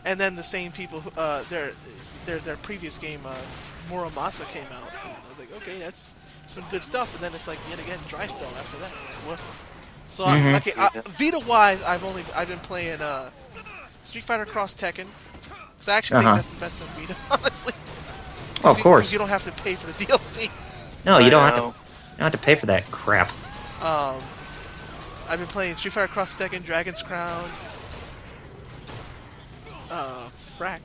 And then the same people, their previous game, Muramasa, came out. And I was like, okay, that's some good stuff. And then it's like yet again dry spell after that. What? So Vita-wise, I've been playing Street Fighter Cross Tekken. Because I actually think that's the best on Vita, honestly. Oh, of course. You don't have to pay for the DLC. No, you don't have to pay for that crap. I've been playing Street Fighter Cross Tekken, Dragon's Crown. Frack.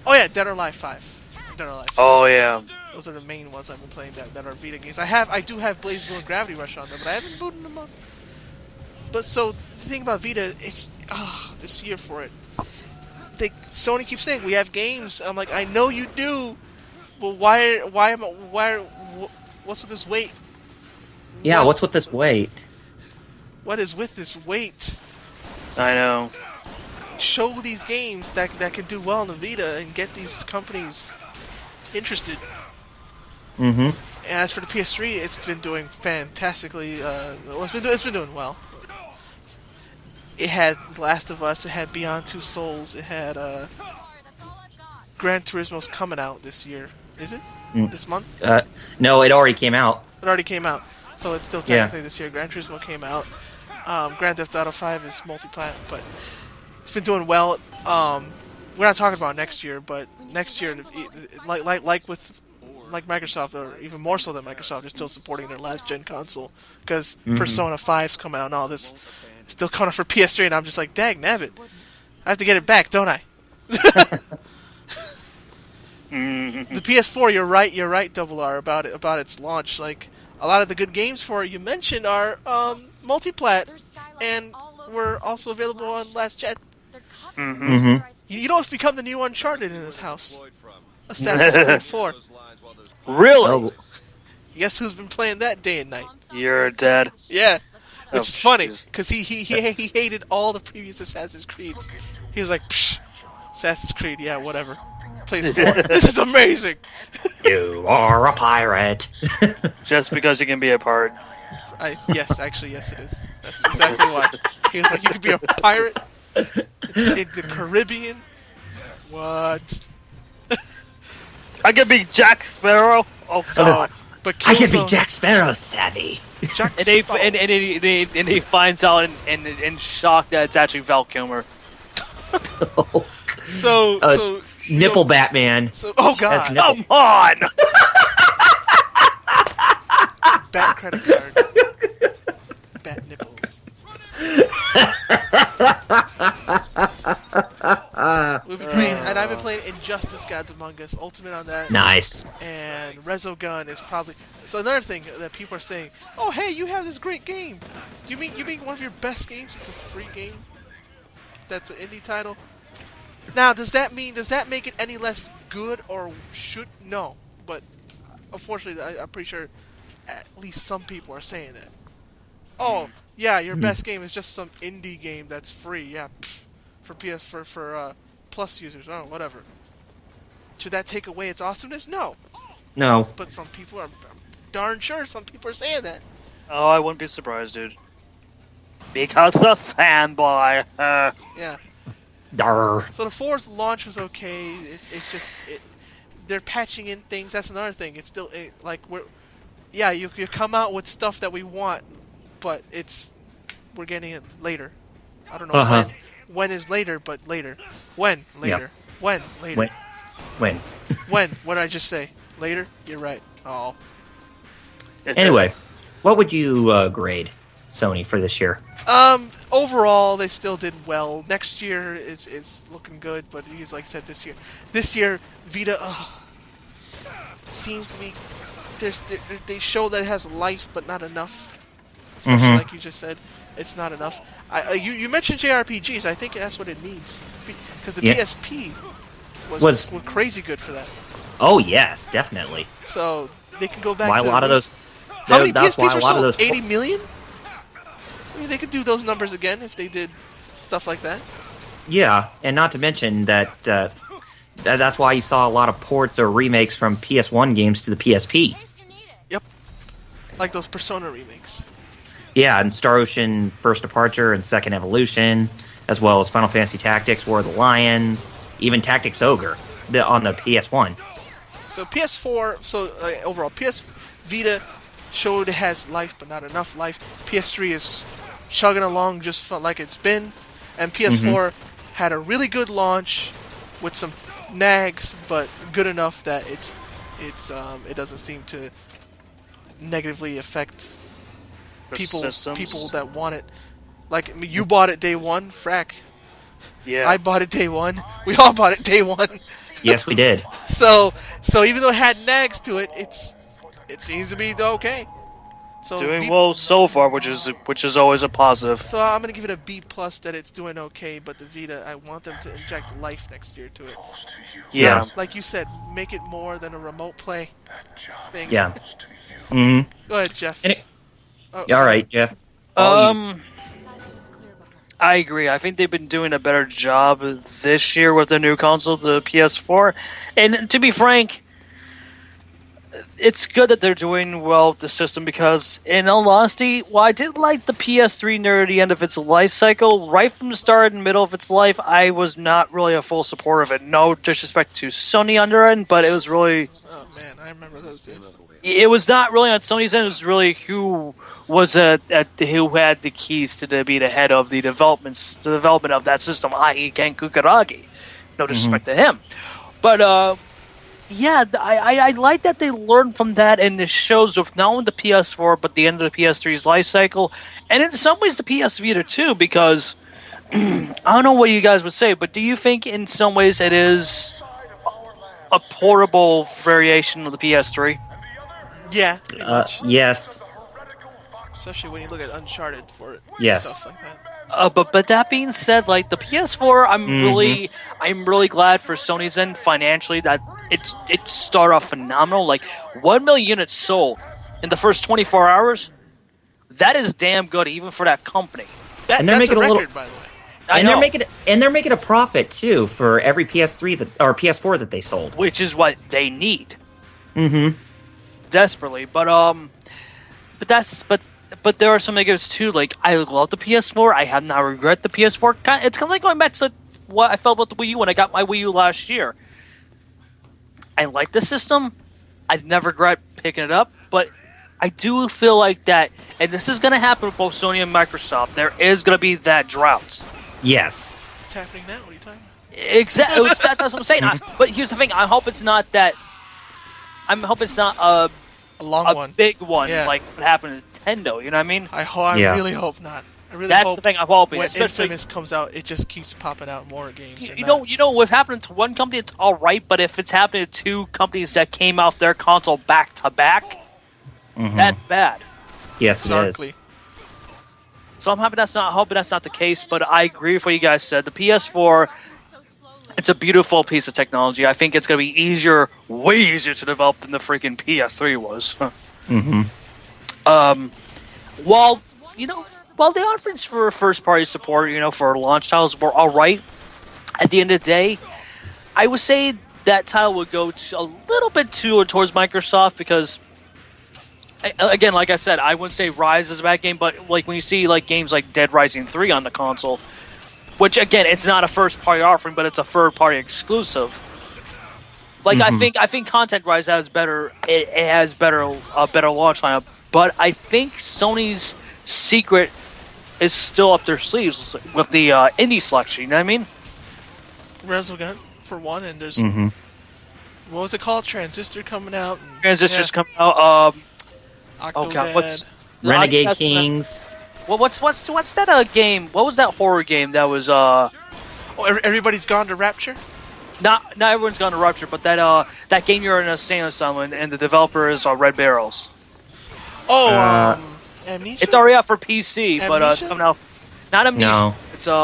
Oh yeah, Dead or Alive 5. Dead or Alive 5. Oh yeah. Those are the main ones I've been playing that are Vita games. I do have BlazBlue and Gravity Rush on them, but I haven't booted them up. But so the thing about Vita, it's this year for it. Sony keeps saying we have games. I'm like, I know you do, but why what's with this wait? Yeah, what's with this wait? What is with this wait? I know. Show these games that can do well on the Vita and get these companies interested. Mm-hmm. And as for the PS3, it's been doing fantastically. It's been doing well. It had The Last of Us. It had Beyond Two Souls. It had Gran Turismo's coming out this year. Is it? This month? No, it already came out. It already came out, so it's still technically this year. Gran Turismo came out. Grand Theft Auto 5 is multi-plat, but it's been doing well. We're not talking about next year, but next year, like Microsoft, or even more so than Microsoft, is still supporting their last gen console because Persona 5's coming out and all this. It's still coming out for PS3, and I'm just like, dang nabbit, I have to get it back, don't I? The PS4, you're right, Double R, about its launch. Like, a lot of the good games for it you mentioned are multi-plat, and were also available on last gen. You know what's become the new Uncharted in this house? Assassin's Creed 4. Really? Oh, Guess who's been playing that day and night? You're dead. Yeah, which is funny, jeez. because he hated all the previous Assassin's Creeds. He was like, psh, Assassin's Creed, yeah, whatever. Plays 4. This is amazing! you are a pirate. Just because you can be a part. Yes, actually, yes it is. That's exactly why. He was like, you could be a pirate? It's in the Caribbean? What? I could be Jack Sparrow. Oh God! But I could be Killzone- Jack Sparrow, savvy. Jack And he Sparrow. and he finds out in shock that it's actually Val Kilmer. So Nipple Batman. Oh That's god, nipple. Come on! bat credit card, bat nipples. We've been playing, and I've been playing Injustice: Gods Among Us Ultimate on that. Nice. And Resogun is probably. So another thing that people are saying, oh hey, you have this great game. You mean one of your best games is a free game? That's an indie title. Now, does that make it any less good, or should no? But unfortunately, I'm pretty sure at least some people are saying that. Oh yeah, your best game is just some indie game that's free. Yeah, for Plus users. Oh, whatever. Should that take away its awesomeness? No. No. But some people are darn sure. Some people are saying that. Oh, I wouldn't be surprised, dude. Because the fanboy. Yeah. Darr. So the 4's launch was okay. It's just they're patching in things. That's another thing. It's still you come out with stuff that we want, but we're getting it later. I don't know when is later, but later. When later? Yep. When later? When? When? What did I just say? Later? You're right. Oh. Anyway, what would you grade Sony for this year? Overall, they still did well. Next year is looking good, but he's like I said, this year, Vita seems to be. They show that it has life, but not enough. Especially like you just said, it's not enough. You mentioned JRPGs. I think that's what it needs because the PSP was crazy good for that. Oh yes, definitely. So they can go back. Why to a lot of those? How many That's why PSPs a were lot of sold? those. 80 million? I mean, they could do those numbers again if they did stuff like that. Yeah, and not to mention that that's why you saw a lot of ports or remakes from PS1 games to the PSP. Yep. Like those Persona remakes. Yeah, and Star Ocean First Departure and Second Evolution, as well as Final Fantasy Tactics, War of the Lions, even Tactics Ogre on the PS1. So PS4, overall, PS Vita showed it has life, but not enough life. PS3 is chugging along just like it's been. And PS4 had a really good launch with some nags, but good enough that it doesn't seem to negatively affect people that want it. Like, I mean, you bought it day one, frack. Yeah. I bought it day one. We all bought it day one. Yes, we did. So even though it had nags to it, it seems to be okay. So Doing well so far, which is always a positive. So I'm gonna give it a B+ that it's doing okay, but the Vita, I want them to inject life next year to it. Yeah. Like you said, make it more than a remote play thing. Yeah. Mm-hmm. Go ahead, Jeff. All right, Jeff. Skyline's clear, Booker. I agree. I think they've been doing a better job this year with the new console, the PS4. And to be frank, it's good that they're doing well with the system because, in all honesty, while I did like the PS3 near the end of its life cycle, right from the start and middle of its life, I was not really a full supporter of it. No disrespect to Sony on their end, but it was really... Oh man, I remember those days. It was not really on Sony's end. It was really who was who had the keys to be the head of the development of that system, i.e. Ken Kukaragi. No disrespect to him, but yeah, I like that they learned from that, and it shows with not only the PS4 but the end of the PS3's life cycle, and in some ways the PS Vita too. Because I don't know what you guys would say, but do you think in some ways it is a portable variation of the PS3? Yeah, pretty much. Yes. Especially when you look at Uncharted for it. Yes. Stuff like that. But that being said, like the PS4, I'm really glad for Sony's end financially that it started off phenomenal. Like 1 million units sold in the first 24 hours. That is damn good, even for that company. And they're That's making a a record, little, by the way. they're making a profit too for every PS3 or PS4 that they sold. Which is what they need Mm-hmm. desperately. But there are some negatives too. Like I love the PS4. I have not regret the PS4. It's kind of like going back to what I felt about the Wii U when I got my Wii U last year. I like the system. I've never regret picking it up, but I do feel like that, and this is going to happen with both Sony and Microsoft. There is going to be that drought. Yes. It's happening now. What are you talking about? Exactly. That's what I'm saying. But here's the thing. I hope it's not that. I hope it's not A long one. big one Yeah. like what happened to Nintendo. You know what I mean? I Yeah. really hope not. I really That's hope the thing I'm hoping. when Especially, Infamous comes out, it just keeps popping out more games. you know, what's happening to one company, it's all right. But if it's happening to two companies that came out their console back to back, that's bad. Yes, it is. Exactly. So I'm hoping that's not the case. But I agree with what you guys said. The PS4, So slowly. it's a beautiful piece of technology. I think it's going to be easier, way easier to develop than the freaking PS3 was. While the offerings for first-party support, for launch titles were all right, at the end of the day, I would say that title would go a little bit towards Microsoft because, again, like I said, I wouldn't say Rise is a bad game, but like when you see like games like Dead Rising 3 on the console, which again, it's not a first-party offering, but it's a third-party exclusive. Like I think Content Rise has better. It has a better launch lineup, but I think Sony's secret is still up their sleeves with the indie selection. You know what I mean? Resogun for one, and there's what was it called? Transistor coming out. And, Transistor's coming out. Octodad. Oh god, what's Renegade Kings. Well, what's that game? What was that horror game that was Oh, everybody's gone to Rapture. not everyone's gone to Rupture, but that game you're in a insane asylum and the developer is Red Barrels. Oh, Amnesia. It's already out for PC, but it's Amnesia? coming out. Not Amnesia. No.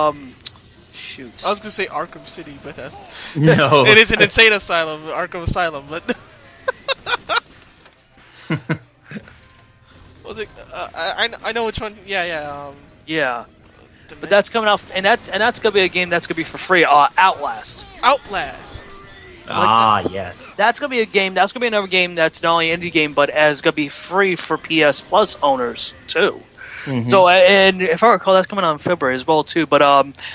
I It's shoot. was gonna say Arkham City, but that's No. it is an insane asylum, Arkham Asylum, but was it? I know which one. Yeah. Yeah. But that's coming out, and that's gonna be a game that's gonna be for free. Outlast. Outlast. Yes. That's gonna be a game. That's gonna be another game that's not only an indie game, but as gonna be free for PS Plus owners too. So, and if I recall, that's coming out in February as well too. But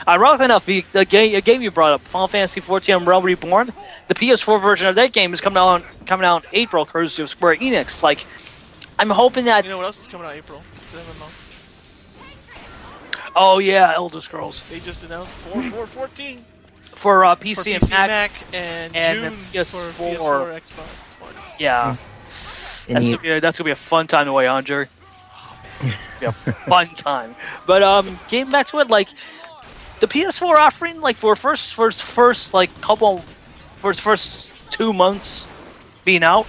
ironically enough, a game you brought up, Final Fantasy XIV: Realm Reborn, the PS4 version of that game is coming out in April, courtesy of Square Enix. Like, I'm hoping that. You know what else is coming out in April? The MMO. Oh yeah, Elder Scrolls They just announced 4/14 for for PC PC, and Mac, and and June PS4. for PS4, Xbox One. Yeah, And that's gonna be a fun time to wait on, Jerry. Be a fun time. But getting back to it, like the PS4 offering, like for first 2 months being out,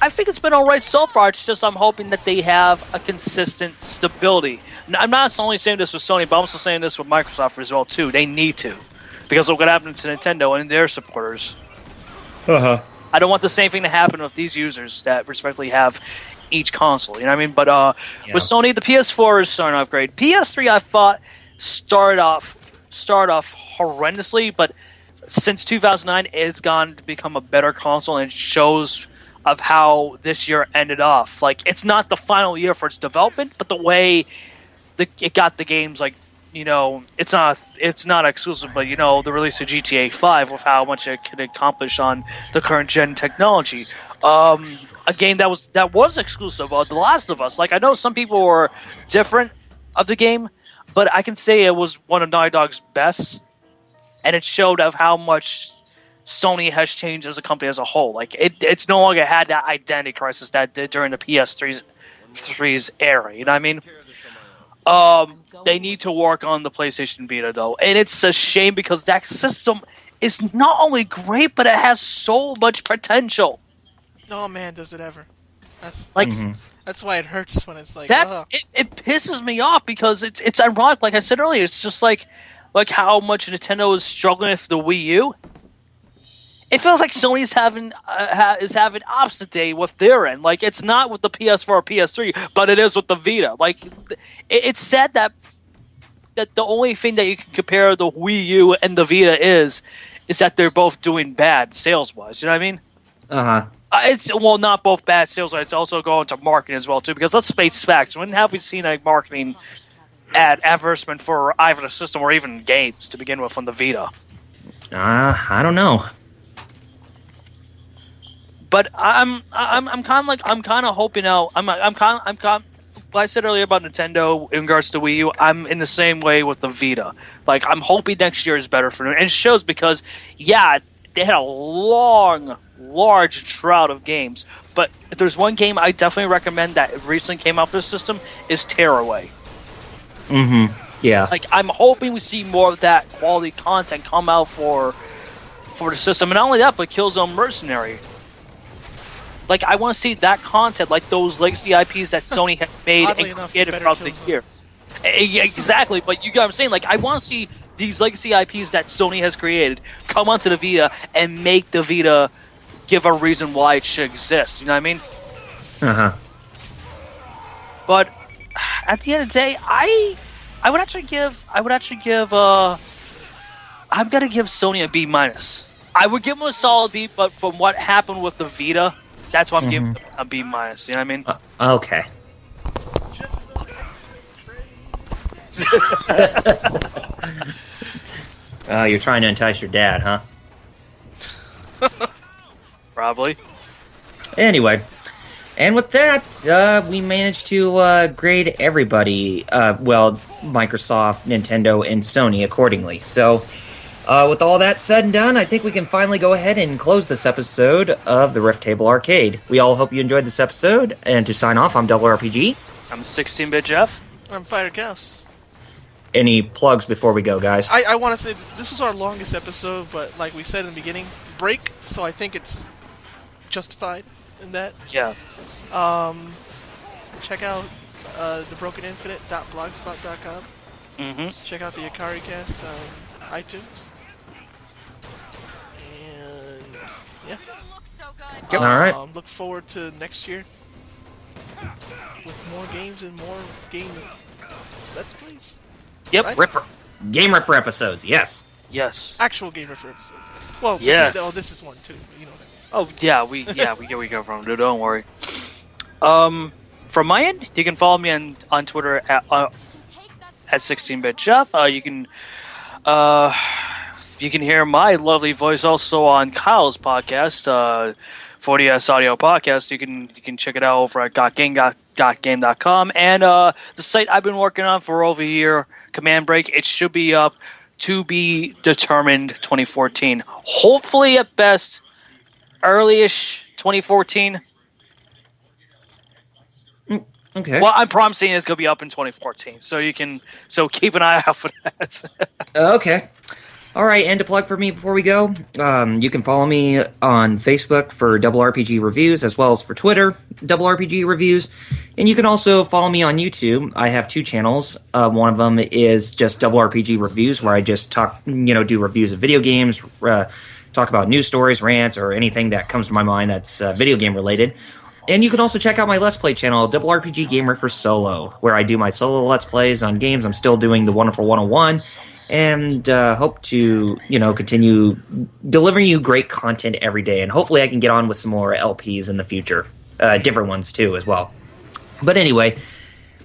I think it's been alright so far. It's just I'm hoping that they have a consistent stability. I'm not only saying this with Sony, but I'm also saying this with Microsoft as well too. They need to, because look what happened to Nintendo and their supporters. I don't want the same thing to happen with these users that respectively have each console. You know what I mean? But with Sony, the PS4 is starting off great. PS3, I thought started off horrendously, but since 2009, it's gone to become a better console, and it shows of how this year ended off. Like, it's not the final year for its development, but the way it got the games, like, you know, it's not exclusive, but, you know, the release of GTA 5 with how much it could accomplish on the current gen technology. A game that was exclusive, The Last of Us. Like, I know some people were different of the game, but I can say it was one of Naughty Dog's best, and it showed of how much Sony has changed as a company as a whole. Like, it's no longer had that identity crisis that did during the PS3's era. You know what I mean? They need to work on the PlayStation Vita, though. And it's a shame because that system is not only great, but it has so much potential. Oh, man, does it ever. That's why it hurts when it's like... It pisses me off because it's ironic. Like I said earlier, it's just like how much Nintendo is struggling with the Wii U. It feels like Sony is having opposite day with their end. Like, it's not with the PS4 or PS3, but it is with the Vita. Like, it's sad that the only thing that you can compare the Wii U and the Vita is that they're both doing bad sales-wise. You know what I mean? It's not both bad sales-wise. It's also going to marketing as well too. Because let's face facts: when have we seen a marketing advertisement for either the system or even games to begin with on the Vita? I don't know. But I'm kind of hoping out. What I said earlier about Nintendo in regards to Wii U, I'm in the same way with the Vita. Like, I'm hoping next year is better for them. And it shows because, they had a large drought of games. But if there's one game I definitely recommend that recently came out for the system, is Tearaway. Yeah. Like, I'm hoping we see more of that quality content come out for the system. And not only that, but Killzone Mercenary. Like, I want to see that content, like those legacy IPs that Sony has made and created throughout the year. Yeah, exactly, but you get what I'm saying. Like, I want to see these legacy IPs that Sony has created come onto the Vita and make the Vita give a reason why it should exist. You know what I mean? But at the end of the day, I'm gonna give Sony a B minus. I would give them a solid B, but from what happened with the Vita, that's why I'm giving them a B minus. You know what I mean? Okay. You're trying to entice your dad, huh? Probably. Anyway, and with that, we managed to grade everybody, Microsoft, Nintendo, and Sony accordingly. So, with all that said and done, I think we can finally go ahead and close this episode of the Riff Table Arcade. We all hope you enjoyed this episode, and to sign off, I'm Double RPG. I'm 16-bit Jeff. I'm FighterXaos. Any plugs before we go, guys? I want to say this was our longest episode, but like we said in the beginning, break, so I think it's justified in that. Yeah. Check out thebrokeninfinite.blogspot.com. Check out the Akari Cast on iTunes. And yeah. All right. Look forward to next year with more games and more game Let's Plays. Yep. Right? Game Riffer episodes, yes. Yes. Actual Game Riffer episodes. Well, yes. This is one too. You know what I mean. Oh yeah, we go from. Don't worry. From my end, you can follow me on Twitter at 16-bit Jeff. You can hear my lovely voice also on Kyle's podcast, 40S Audio Podcast. You can check it out over at gotgame.com, and the site I've been working on for over a year, Command Break. It should be up to be determined 2014. Hopefully, at best, early-ish 2014. Okay. Well, I'm promising it's going to be up in 2014, so keep an eye out for that. Okay. All right, and to plug for me before we go, you can follow me on Facebook for Double RPG Reviews, as well as for Twitter, Double RPG Reviews. And you can also follow me on YouTube. I have 2 channels. One of them is just Double RPG Reviews, where I just talk, do reviews of video games, talk about news stories, rants, or anything that comes to my mind that's video game related. And you can also check out my Let's Play channel, Double RPG Game Riffers Solo, where I do my solo Let's Plays on games. I'm still doing the Wonderful 101. And hope to, continue delivering you great content every day. And hopefully I can get on with some more LPs in the future. Different ones, too, as well. But anyway,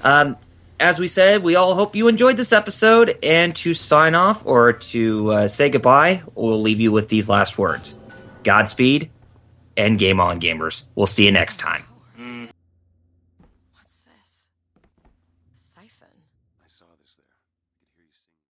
as we said, we all hope you enjoyed this episode. And to sign off or to say goodbye, we'll leave you with these last words. Godspeed and game on, gamers. We'll see you next time.